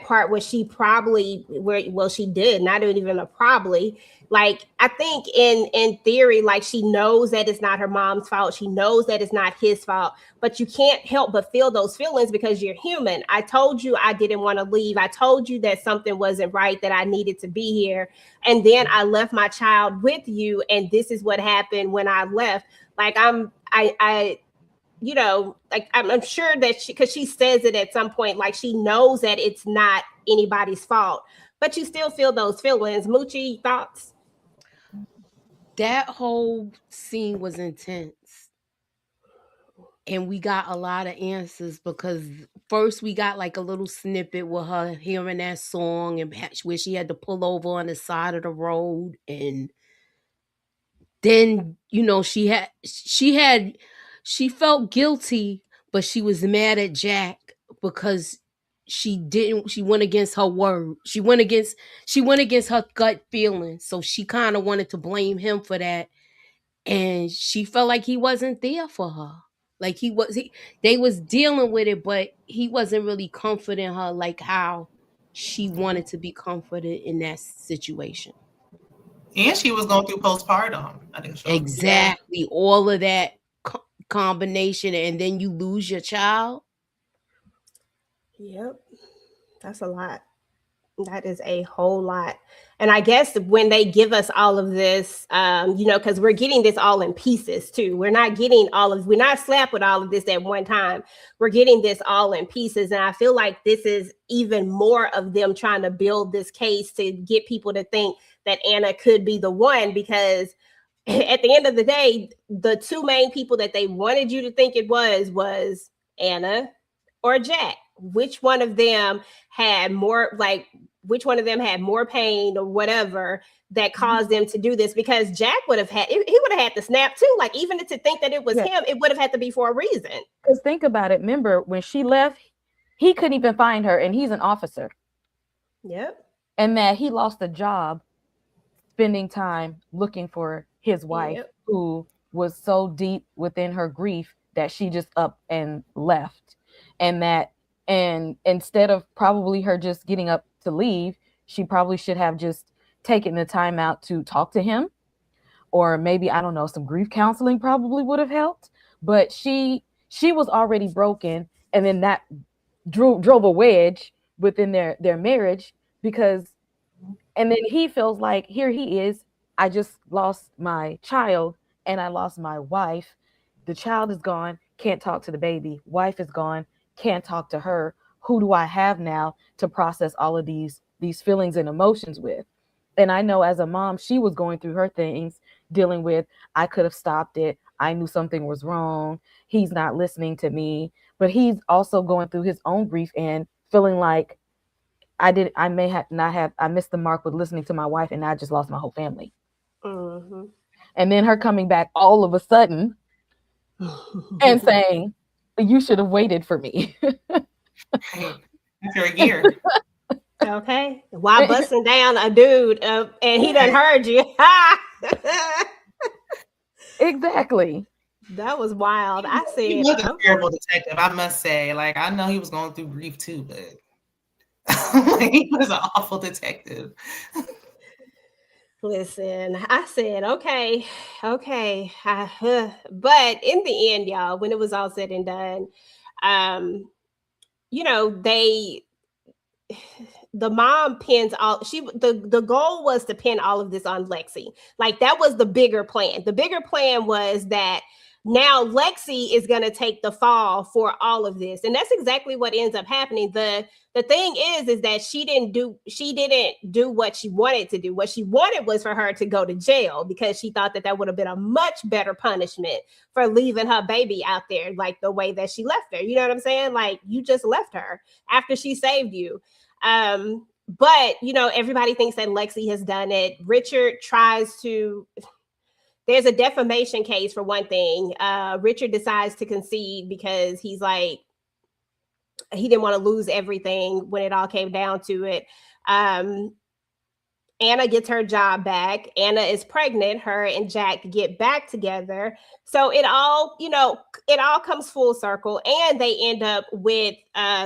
part where she did, not even a probably. Like, I think in theory, like, she knows that it's not her mom's fault. She knows that it's not his fault, but you can't help but feel those feelings because you're human. I told you I didn't want to leave. I told you that something wasn't right, that I needed to be here. And then I left my child with you. And this is what happened when I left. Like, I'm sure that because she says it at some point, like, she knows that it's not anybody's fault, but you still feel those feelings. Moochie, thoughts? That whole scene was intense. And we got a lot of answers, because first we got like a little snippet with her hearing that song and where she had to pull over on the side of the road. And then, she felt guilty, but she was mad at Jack because she went against her word. She went against her gut feeling. So she kind of wanted to blame him for that. And she felt like he wasn't there for her. Like they was dealing with it, but he wasn't really comforting her like how she wanted to be comforted in that situation. And she was going through postpartum. I think so. Exactly. Yeah. All of that combination, and then you lose your child. Yep. That's a lot. That is a whole lot. And I guess when they give us all of this, because we're getting this all in pieces too. We're not slapped with all of this at one time. We're getting this all in pieces. And I feel like this is even more of them trying to build this case to get people to think that Anna could be the one, because at the end of the day, the two main people that they wanted you to think it was Anna or Jack. Which one of them had more pain or whatever that caused them to do this? Because Jack would have had to snap too. Like, even to think that it was him, it would have had to be for a reason. Because think about it. Remember when she left, he couldn't even find her, and he's an officer. Yep. And that he lost a job spending time looking for his wife, who was so deep within her grief that she just up and left. And instead of probably her just getting up to leave, she probably should have just taken the time out to talk to him, or maybe, I don't know, some grief counseling probably would have helped. But she was already broken, and then that drove a wedge within their marriage, and then he feels like, here he is, I just lost my child and I lost my wife. The child is gone, can't talk to the baby. Wife is gone, can't talk to her. Who do I have now to process all of these feelings and emotions with? And I know as a mom, she was going through her things, dealing with, I could have stopped it. I knew something was wrong. He's not listening to me. But he's also going through his own grief and feeling like I missed the mark with listening to my wife, and I just lost my whole family. Mm-hmm. And then her coming back all of a sudden and saying, you should have waited for me. After a year. Okay. While busting down a dude and he done heard you. Exactly. That was wild. I said, he was a terrible detective, I must say. Like, I know he was going through grief too, but he was an awful detective. Listen, I said, okay. But in the end, y'all, when it was all said and done, you know, the mom pins all the goal was to pin all of this on Lexi. Like that was the bigger plan. The bigger plan was that now Lexi is going to take the fall for all of this. And that's exactly what ends up happening. The thing is that she didn't do what she wanted to do. What she wanted was for her to go to jail because she thought that would have been a much better punishment for leaving her baby out there like the way that she left her. You know what I'm saying? Like you just left her after she saved you. But you know, everybody thinks that Lexi has done it. Richard tries to, there's a defamation case for one thing. Richard decides to concede because he's like, he didn't want to lose everything when it all came down to it. Anna gets her job back. Anna is pregnant. Her and Jack get back together. So it all, you know, it all comes full circle. And they end up with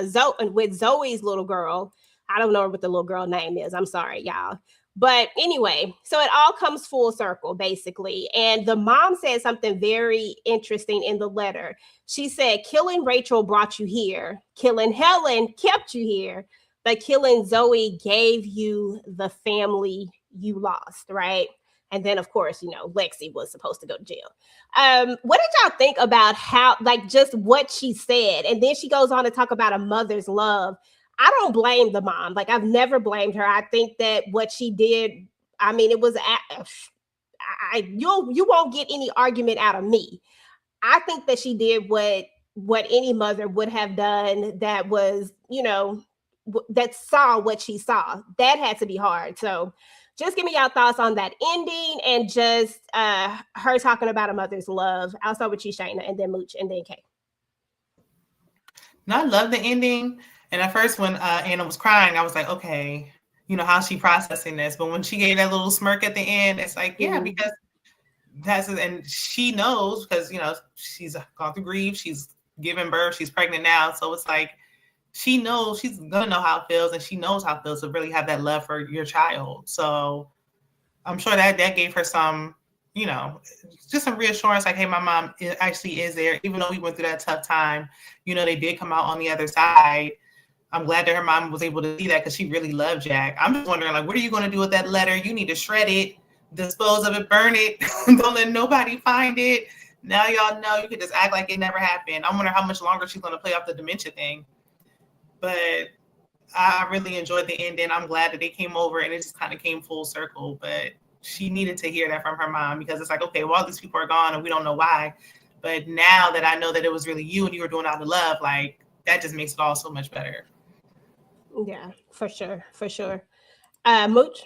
Zoe's little girl. I don't know what the little girl name is. I'm sorry, y'all. But anyway, so it all comes full circle, basically. And the mom said something very interesting in the letter. She said, killing Rachel brought you here. Killing Helen kept you here. But killing Zoe gave you the family you lost, right? And then, of course, you know, Lexi was supposed to go to jail. What did y'all think about how, like, just what she said? And then she goes on to talk about a mother's love. I don't blame the mom. Like, I've never blamed her. I think that what she did, I mean, it was, you won't get any argument out of me. I think that she did what any mother would have done that was, you know, that saw what she saw. That had to be hard. So just give me y'all thoughts on that ending and just her talking about a mother's love. I'll start with you, Shayna, and then Mooch, and then Kay. No, I love the ending. And at first, when Anna was crying, I was like, okay, you know, how's she processing this? But when she gave that little smirk at the end, it's like, yeah, because that's it. And she knows because, you know, she's gone through grief. She's given birth. She's pregnant now. So it's like, she knows she's going to know how it feels. And she knows how it feels to really have that love for your child. So I'm sure that gave her some, you know, just some reassurance like, hey, my mom actually is there. Even though we went through that tough time, you know, they did come out on the other side. I'm glad that her mom was able to see that because she really loved Jack. I'm just wondering, like, what are you going to do with that letter? You need to shred it, dispose of it, burn it. Don't let nobody find it. Now y'all know you can just act like it never happened. I wonder how much longer she's going to play off the dementia thing. But I really enjoyed the ending. I'm glad that they came over and it just kind of came full circle. But she needed to hear that from her mom because it's like, okay, well, all these people are gone and we don't know why. But now that I know that it was really you and you were doing out of love, like, that just makes it all so much better. Yeah, for sure. For sure. Mooch?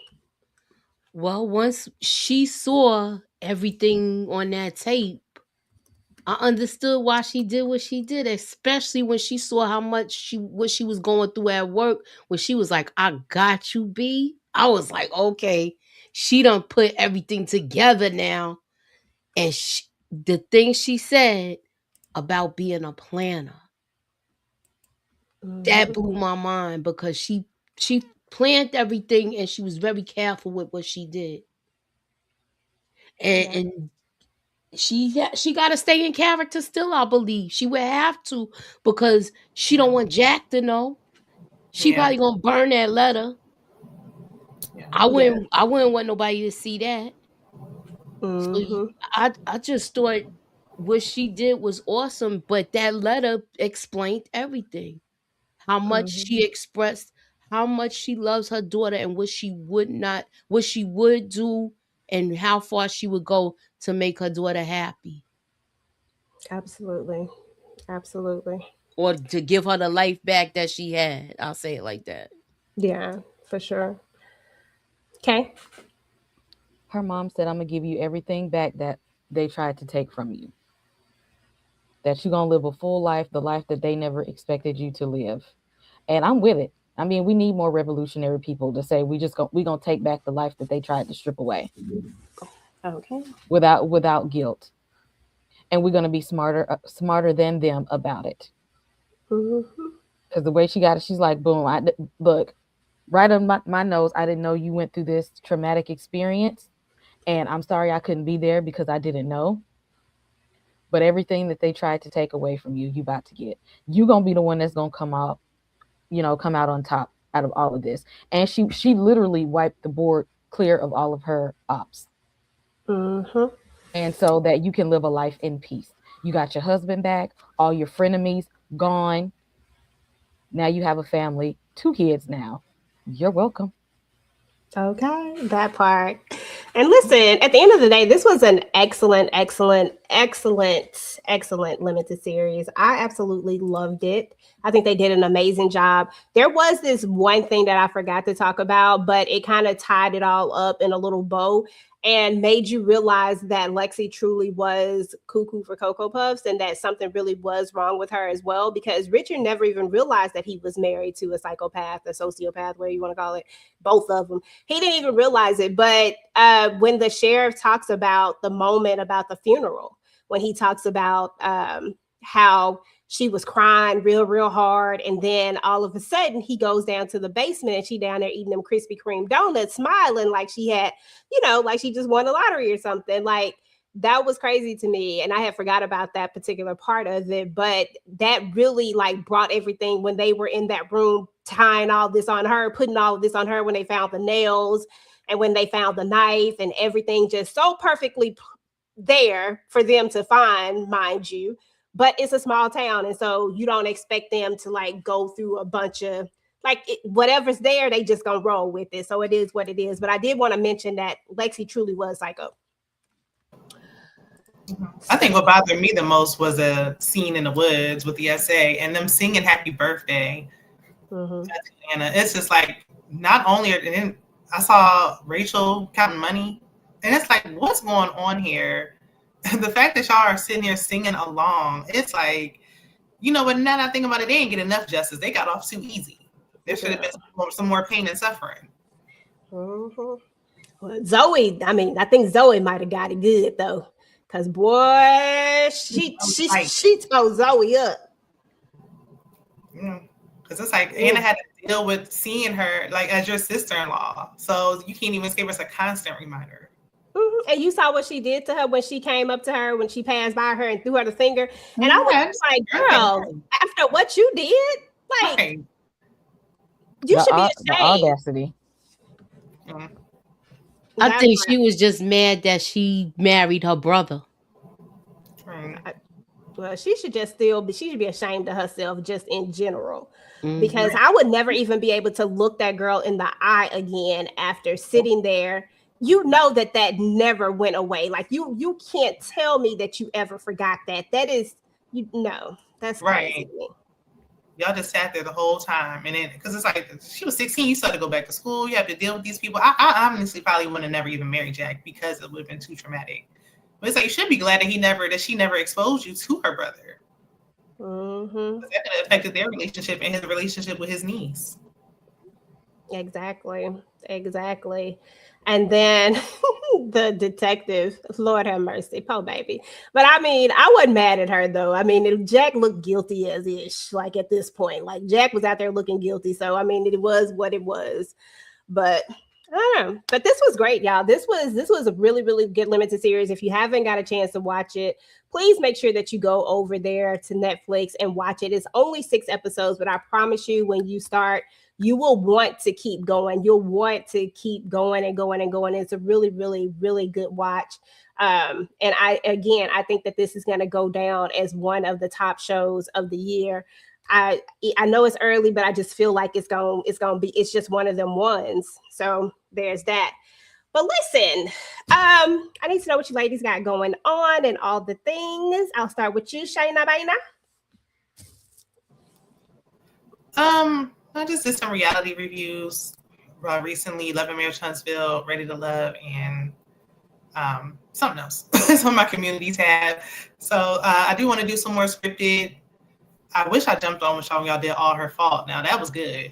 Well, once she saw everything on that tape, I understood why she did what she did, especially when she saw how much what she was going through at work. When she was like, I got you, B. I was like, okay, she done put everything together now. And the thing she said about being a planner, that blew my mind because she planned everything and she was very careful with what she did. And she got to stay in character still, I believe. She would have to because she don't want Jack to know. She probably going to burn that letter. I wouldn't want nobody to see that. So I just thought what she did was awesome, but that letter explained everything. How much she expressed, how much she loves her daughter and what she would do and how far she would go to make her daughter happy. Absolutely. Absolutely. Or to give her the life back that she had. I'll say it like that. Yeah, for sure. Okay. Her mom said, I'm going to give you everything back that they tried to take from you. That you're going to live a full life, the life that they never expected you to live. And I'm with it. I mean, we need more revolutionary people to say we're going to take back the life that they tried to strip away. Okay. Without guilt. And we're going to be smarter than them about it. Because the way she got it, she's like, boom, look, right on my nose, I didn't know you went through this traumatic experience. And I'm sorry I couldn't be there because I didn't know. But everything that they tried to take away from you, you about to get. You gonna be the one that's gonna come out, come out on top out of all of this. And she literally wiped the board clear of all of her ops. Mm-hmm. And so that you can live a life in peace. You got your husband back, all your frenemies gone. Now you have a family, 2 kids now. You're welcome. Okay, that part. And listen, at the end of the day, this was an excellent limited series. I absolutely loved it. I think they did an amazing job. There was this one thing that I forgot to talk about, but it kind of tied it all up in a little bow and made you realize that Lexi truly was cuckoo for Cocoa Puffs and that something really was wrong with her as well, because Richard never even realized that he was married to a psychopath, a sociopath, whatever you want to call it, both of them. He didn't even realize it. But when the sheriff talks about the moment about the funeral, when he talks about how she was crying real hard. And then all of a sudden he goes down to the basement and she down there eating them Krispy Kreme donuts, smiling like she had, like she just won the lottery or something. Like that was crazy to me. And I had forgot about that particular part of it, but that really like brought everything when they were in that room, tying all this on her, putting all of this on her when they found the nails and when they found the knife and everything just so perfectly there for them to find, mind you. But it's a small town. And so you don't expect them to like go through a bunch of whatever's there, they just gonna roll with it. So it is what it is. But I did want to mention that Lexi truly was psycho. I think what bothered me the most was a scene in the woods with the SA and them singing happy birthday. And it's just like, not only, and then I saw Rachel counting money and it's like, what's going on here? The fact that y'all are sitting here singing along, it's like, but now that I think about it, they didn't get enough justice. They got off too easy. There should have been some more pain and suffering. Well, Zoe, I think Zoe might have got it good though, because boy, she told Zoe up. Because it's like Anna had to deal with seeing her like as your sister-in-law, so you can't even give us a constant reminder. And you saw what she did to her when she came up to her, when she passed by her and threw her the finger. And I was like, girl, after what you did, like, you should be ashamed. The audacity. I think she was just mad that she married her brother. Well, she should be ashamed of herself just in general. Because I would never even be able to look that girl in the eye again after sitting there. That never went away. Like you can't tell me that you ever forgot that. That is, that's right. Crazy to me. Y'all just sat there the whole time, and then because it's like she was 16, you started to go back to school. You have to deal with these people. I honestly probably would have never even married Jack because it would have been too traumatic. But it's like you should be glad that she never exposed you to her brother. That could have affected their relationship and his relationship with his niece. Exactly. And then the detective, Lord have mercy, poor baby. But I wasn't mad at her though. Jack looked guilty as ish, like at this point. Like Jack was out there looking guilty. So it was what it was. But I don't know. But this was great, y'all. This was a really, really good limited series. If you haven't got a chance to watch it, please make sure that you go over there to Netflix and watch it. It's only 6 episodes, but I promise you, when you start, you will want to keep going. You'll want to keep going and going and going. It's a really, really, really good watch. And I think that this is going to go down as one of the top shows of the year. I know it's early, but I just feel like it's just one of them ones. So there's that. But listen, I need to know what you ladies got going on and all the things. I'll start with you, Shayna Baina. I just did some reality reviews recently. Love and Marriage Huntsville, Ready to Love, and something else. Some of my community tab. So I do want to do some more scripted. I wish I jumped on with y'all did All Her Fault. Now that was good.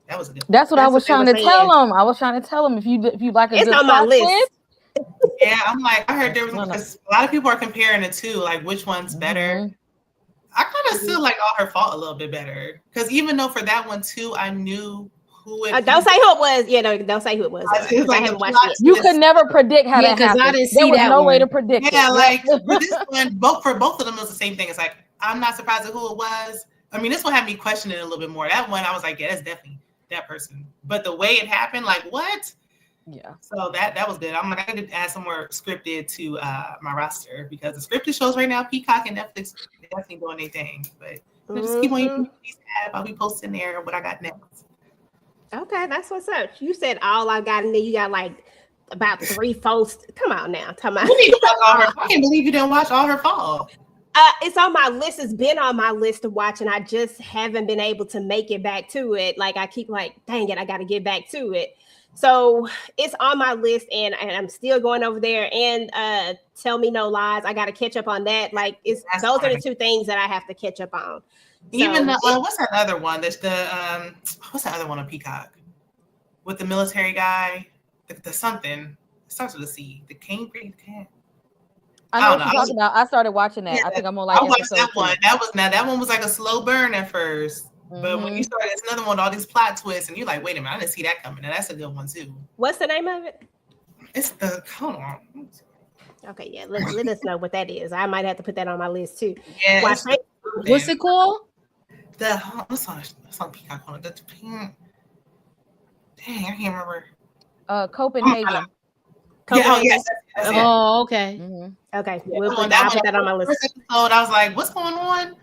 That was a good. That's what I was trying to tell him. I was trying to tell him if you like a it's good on my list. Yeah, I'm like, I heard there was because a lot of people are comparing the two, like which one's better. I kind of still like All Her Fault a little bit better because even though for that one too, I knew who it. Don't say who it was. Yeah, no, don't say who it was. It was I like haven't the watched plot it. You could never predict how Yeah, that 'cause I happened. didn't There see was that no way one. to predict Yeah, it. like Yep. with this one, for both of them, it was the same thing. It's like I'm not surprised at who it was. I mean, this one had me questioning it a little bit more. That one, I was like, yeah, that's definitely that person. But the way it happened, like what? Yeah. So that was good. I'm like, I need to add some more scripted to my roster because the scripted shows right now, Peacock and Netflix, they're definitely doing their thing. But just keep on using these tabs. I'll be posting there what I got next. Okay, that's what's up. You said all I got, and then you got like about 3/4. Come on now, come on. You need to watch all her. I can't believe you didn't watch All Her Fall. It's on my list. It's been on my list to watch, and I just haven't been able to make it back to it. Like I keep like, dang it, I got to get back to it. So it's on my list, and I'm still going over there. And Tell Me No Lies, I got to catch up on that. Like those are the two things that I have to catch up on. Even the what's that other one? That's the what's that other one on Peacock with the military guy? The something it starts with a C. The Cambridge. I know what you're talking about. I started watching that. Yeah, I think I'm on like I watched episode that 2. one. That one was like a slow burn at first. But when you started, it's another one with all these plot twists, and you're like, wait a minute, I didn't see that coming. And that's a good one too. What's the name of it? It's the hold on. Okay, yeah, let us know what that is. I might have to put that on my list too. Yeah, What's it called? What's on Peacock? Hold on. Dang, I can't remember. Copenhagen. Yeah, yes. Oh, okay. Okay, Yeah, I'll put that on my list. First episode, I was like, what's going on?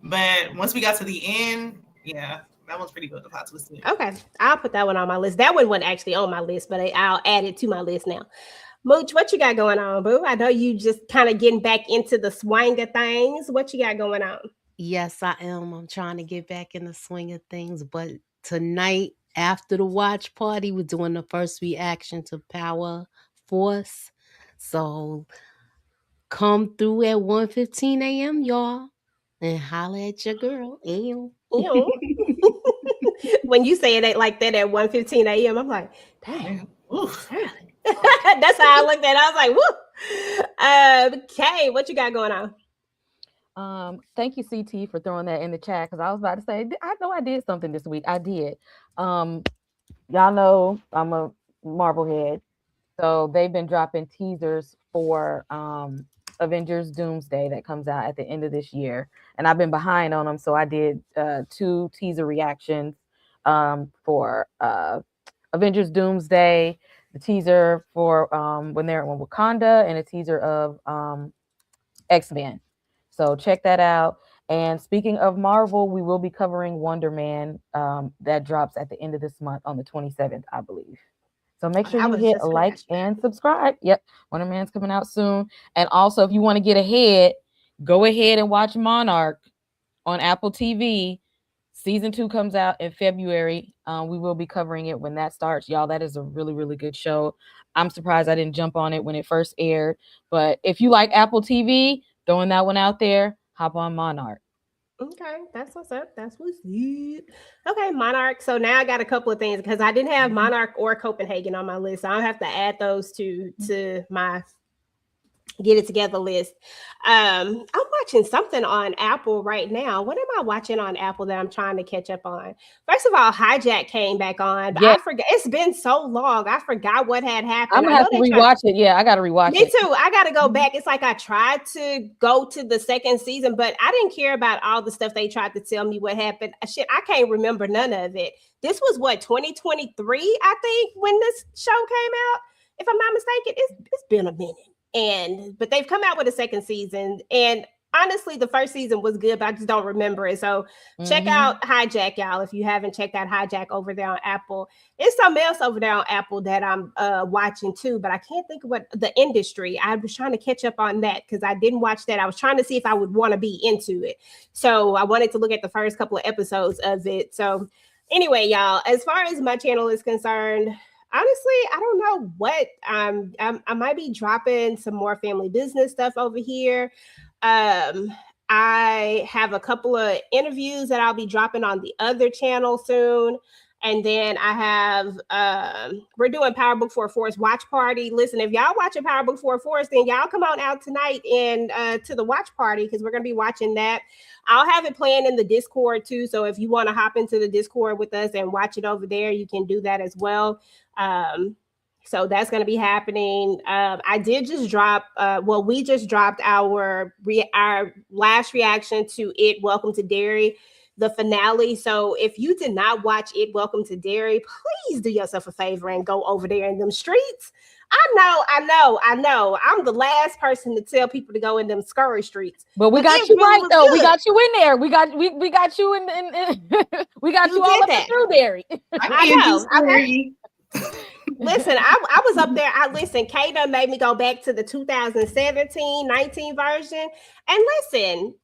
But once we got to the end, yeah, that one's pretty good. The plot twist. Okay, I'll put that one on my list. That one wasn't actually on my list, but I'll add it to my list now. Mooch, what you got going on, boo? I know you just kind of getting back into the swing of things. What you got going on? Yes, I am. I'm trying to get back in the swing of things. But tonight, after the watch party, we're doing the first reaction to Power Force. So come through at 1:15 a.m., y'all, and holla at your girl. Ew. When you say it like that at 1:15 a.m., I'm like, dang. That's how I looked at it. I was like, woo. Kay, what you got going on? Thank you, CT, for throwing that in the chat because I was about to say, I know I did something this week. I did. Y'all know I'm a Marvel head. So they've been dropping teasers for Avengers Doomsday that comes out at the end of this year. And I've been behind on them. So I did 2 teaser reactions for Avengers Doomsday, the teaser for when they're in Wakanda, and a teaser of X-Men. So check that out. And speaking of Marvel, we will be covering Wonder Man that drops at the end of this month on the 27th, I believe. So make sure you hit like and subscribe. Yep, Wonder Man's coming out soon. And also, if you want to get ahead, go ahead and watch Monarch on Apple TV. Season 2 comes out in February. We will be covering it when that starts. Y'all, that is a really, really good show. I'm surprised I didn't jump on it when it first aired. But if you like Apple TV, throwing that one out there, hop on Monarch. Okay, that's what's up. That's what's up. Okay, Monarch. So now I got a couple of things because I didn't have Monarch or Copenhagen on my list. So I'll have to add those to my get it together list. I'm watching something on Apple right now. What am I watching on Apple that I'm trying to catch up on? First of all, Hijack came back on, but I forgot. It's been so long. I forgot what had happened. I'm gonna have to rewatch it. Yeah, I gotta rewatch it. Me too. I gotta go back. It's like I tried to go to the second season, but I didn't care about all the stuff they tried to tell me what happened. Shit, I can't remember none of it. This was what 2023, I think, when this show came out. If I'm not mistaken, it's been a minute. But they've come out with a second season, and honestly, the first season was good, but I just don't remember it. So check out Hijack, y'all, if you haven't checked out Hijack over there on Apple. It's something else over there on Apple that I'm watching too, but I can't think of what the Industry. I was trying to catch up on that because I didn't watch that. I was trying to see if I would want to be into it. So I wanted to look at the first couple of episodes of it. So anyway, y'all, as far as my channel is concerned, honestly, I don't know what I might be dropping some more family business stuff over here. I have a couple of interviews that I'll be dropping on the other channel soon. And then I have we're doing Power Book 4 Force watch party. Listen, if y'all watching Power Book 4 Force, then y'all come on out tonight and to the watch party, because we're gonna be watching that. I'll have it playing in the Discord too. So if you want to hop into the Discord with us and watch it over there, you can do that as well. So that's going to be happening. I did just drop, we just dropped our last reaction to It, Welcome to Derry, the finale. So if you did not watch It, Welcome to Derry, please do yourself a favor and go over there in them streets. I know. I'm the last person to tell people to go in them scurry streets. But we got you right though. Good. We got you in there. We got you in we got you all up and through Derry. I know. Listen, I was up there. Kata made me go back to the 2017-19 version. And listen,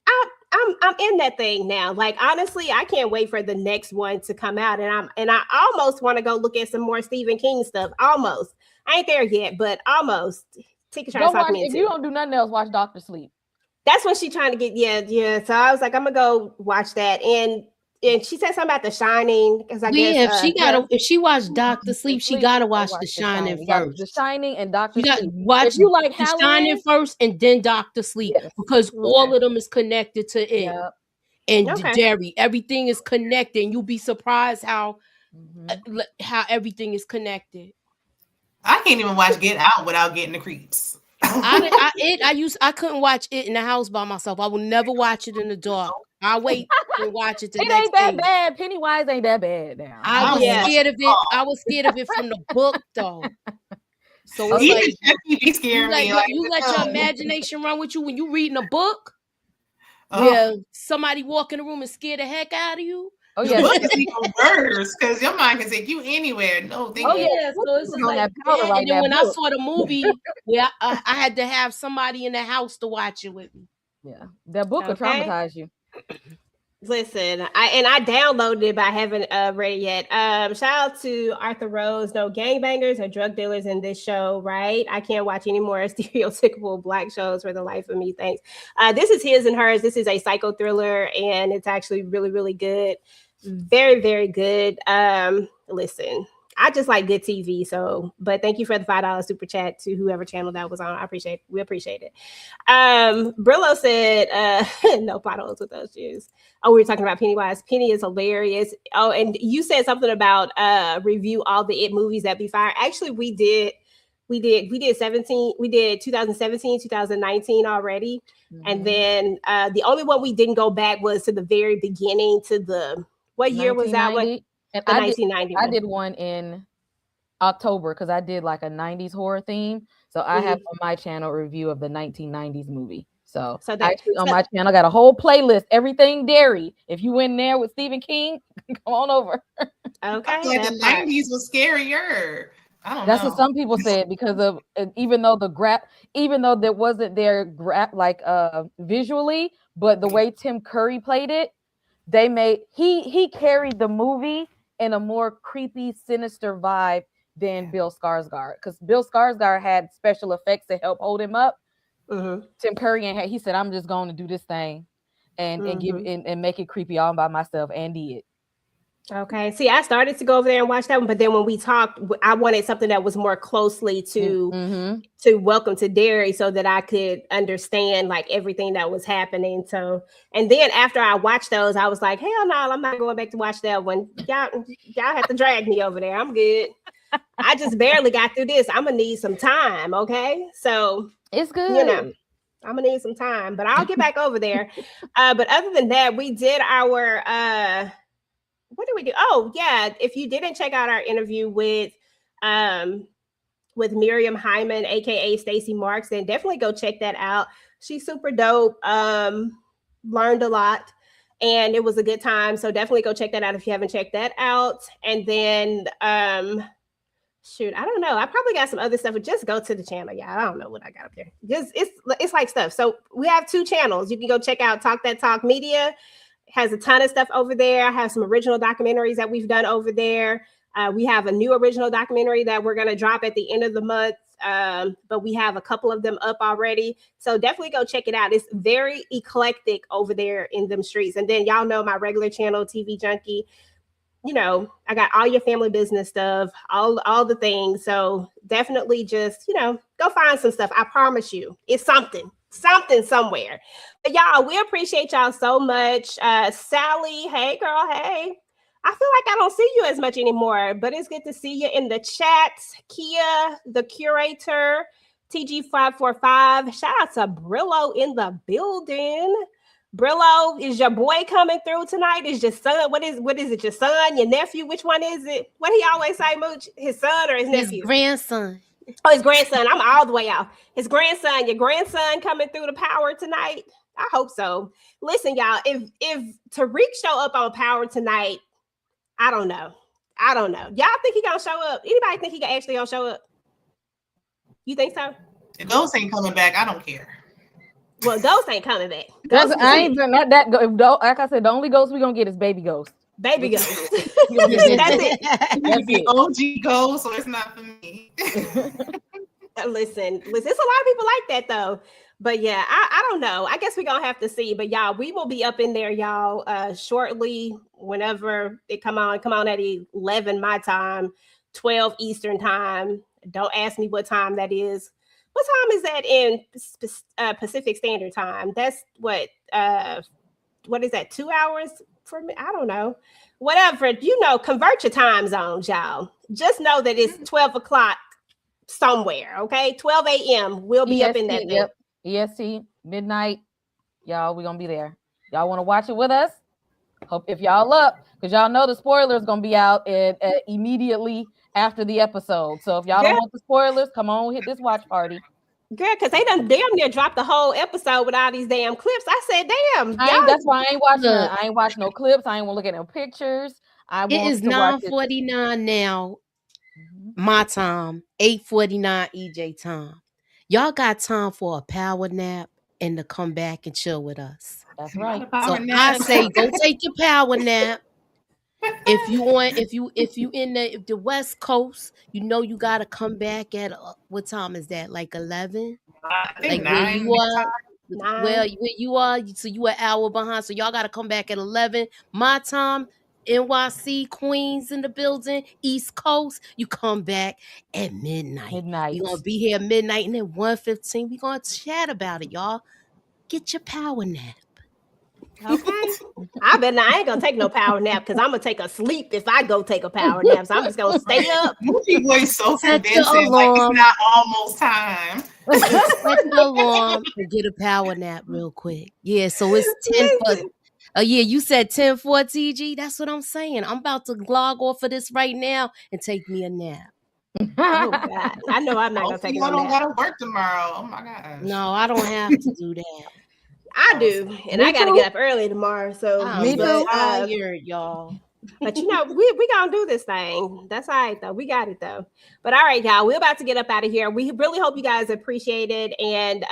I'm in that thing now. Like, honestly, I can't wait for the next one to come out. And I almost want to go look at some more Stephen King stuff. Almost. I ain't there yet, but almost. Tika trying to talk me into. If you don't do nothing else, watch Dr. Sleep. That's what she's trying to get. Yeah. So I was like, I'm gonna go watch that. And she said something about The Shining, because I guess if she watched Dr. Sleep, she gotta watch The Shining first. The Shining and Dr. Sleep. Watch you like The Shining first and then Dr. Sleep, because all of them is connected to it. Yep. And Derry, everything is connected, and you'll be surprised how everything is connected. I can't even watch Get Out without getting the creeps. I couldn't watch it in the house by myself. I will never watch it in the dark. I'll wait and watch it. It ain't that bad. Pennywise ain't that bad now. I was scared of it. I was scared of it from the book though. So it's you let your imagination run with you when you reading a book. Yeah, somebody walk in the room and scare the heck out of you. Oh yeah, the book is even worse because your mind can take you anywhere. No, so it's like and then when I saw the movie, I had to have somebody in the house to watch it with me. Yeah, that book will traumatize you. Listen, I downloaded it, but I haven't read it yet. Shout out to Arthur Rose. No gangbangers or drug dealers in this show, right? I can't watch any more stereotypical Black shows for the life of me. Thanks. This is His and Hers. This is a psycho thriller, and it's actually really, really good. Very, very good. Listen, I just like good TV. But thank you for the $5 super chat to whoever channel that was on. We appreciate it. Brillo said, no potholes with those shoes. Oh, we were talking about Pennywise. Penny is hilarious. Oh, and you said something about review all the It movies that be fired. Actually, we did 17. We did 2017, 2019 already. Mm-hmm. And then the only one we didn't go back was to the very beginning, to what year was that one? And 1990. I did one in October because I did like a 90s horror theme. So I have on my channel a review of the 1990s movie. So on my channel, I got a whole playlist, everything Derry. If you in there with Stephen King, come on over. Okay. The 90s was scarier. I don't know. That's what some people said, because of even though there wasn't their visually, but the way Tim Curry played it, he carried the movie in a more creepy, sinister vibe than Bill Skarsgård, because Bill Skarsgård had special effects to help hold him up. Mm-hmm. Tim Curry he said, "I'm just going to do this thing and make it creepy all by myself," and did. Okay. See, I started to go over there and watch that one, but then when we talked, I wanted something that was more closely to Welcome to Derry, so that I could understand like everything that was happening. So, and then after I watched those, I was like, hell no, I'm not going back to watch that one. Y'all have to drag me over there. I'm good. I just barely got through this. I'm gonna need some time. Okay. So it's good. I'm gonna need some time, but I'll get back over there. But other than that, we did our what did we do? Oh, yeah. If you didn't check out our interview with Miriam Hyman, aka Stacey Marks, then definitely go check that out. She's super dope. Learned a lot, and it was a good time. So definitely go check that out if you haven't checked that out. And then I don't know. I probably got some other stuff, but just go to the channel. Yeah, I don't know what I got up there. Just it's like stuff. So we have 2 channels. You can go check out Talk That Talk Media. Has a ton of stuff over there. I have some original documentaries that we've done over there. We have a new original documentary that we're going to drop at the end of the month. But we have a couple of them up already. So definitely go check it out. It's very eclectic over there in them streets. And then y'all know my regular channel, TV Junkie. I got all your family business stuff, all the things. So definitely just, go find some stuff. I promise you, it's something somewhere. But y'all, we appreciate y'all so much. Sally, hey girl, hey. I feel like I don't see you as much anymore, but it's good to see you in the chat. Kia, the curator, TG545. Shout out to Brillo in the building. Brillo, is your boy coming through tonight? Is your son? What is it? Your son? Your nephew? Which one is it? What he always say, Mooch? His son or his nephew? His grandson. Oh, his grandson. I'm all the way off. His grandson. Your grandson coming through the Power tonight? I hope so. Listen, y'all. If Tariq show up on Power tonight, I don't know. Y'all think he gonna show up? Anybody think he actually gonna show up? You think so? If Ghost ain't coming back, I don't care. Well, Ghost ain't coming back. I ain't not that. Like I said, the only Ghost we gonna get is Baby Ghost. Baby Ghost. That's it. That's it. OG Ghost, so it's not for me. Listen. It's a lot of people like that though. But yeah, I don't know. I guess we're gonna have to see. But y'all, we will be up in there, y'all, shortly. Whenever it come on at 11 my time, 12 Eastern time. Don't ask me what time that is. What time is that in Pacific Standard Time? That's what is that? 2 hours for me? I don't know. Whatever, convert your time zones, y'all. Just know that it's 12 o'clock somewhere, okay? 12 a.m. We'll be up in that. Yep. EST, midnight. Y'all, we're going to be there. Y'all want to watch it with us? Hope if y'all up, because y'all know the spoiler is going to be out immediately after the episode. So if y'all don't want the spoilers, come on, hit this watch party. Girl, because they done damn near dropped the whole episode with all these damn clips. I said, damn. That's why I ain't watching I ain't watching no clips. I ain't want to look at no pictures. It is 9:49 now, my time, 8:49 EJ time. Y'all got time for a power nap and to come back and chill with us. That's right. So I say go take your power nap. If you in the West Coast, you gotta come back at what time is that? Like 11? I think like 9. where you are. Well, where you are, so you an hour behind. So y'all gotta come back at 11 my time. NYC, Queens in the building, East Coast. You come back at midnight. You're gonna be here at midnight, and then 1:15, we gonna chat about it, y'all. Get your power nap. Okay. I ain't gonna take no power nap because I'm gonna take a sleep if I go take a power nap. So I'm just gonna stay up. Moochie voice so convincing, like it's not almost time. Set the alarm and get a power nap real quick. Yeah, so it's 10 for. You said 10-4 TG. That's what I'm saying. I'm about to log off of this right now and take me a nap. Oh God, I know I'm not gonna take a nap. I don't gotta work tomorrow. Oh my gosh. No, I don't have to do that. I do, and I gotta get up early tomorrow. So me too. Tired, y'all. But we gonna do this thing. That's all right though. We got it though. But all right, y'all, we're about to get up out of here. We really hope you guys appreciate it, and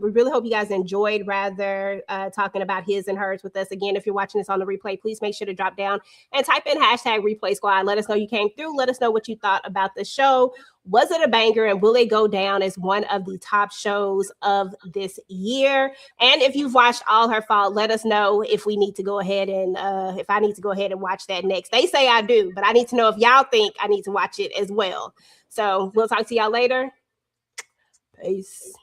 we really hope you guys enjoyed talking about his and hers with us. Again, if you're watching this on the replay, please make sure to drop down and type in #replay squad. Let us know you came through. Let us know what you thought about the show. Was it a banger, and will it go down as one of the top shows of this year? And if you've watched All Her Fault, let us know if we need to go ahead and if I need to go ahead and watch that next. They say I do, but I need to know if y'all think I need to watch it as well. So we'll talk to y'all later. Peace.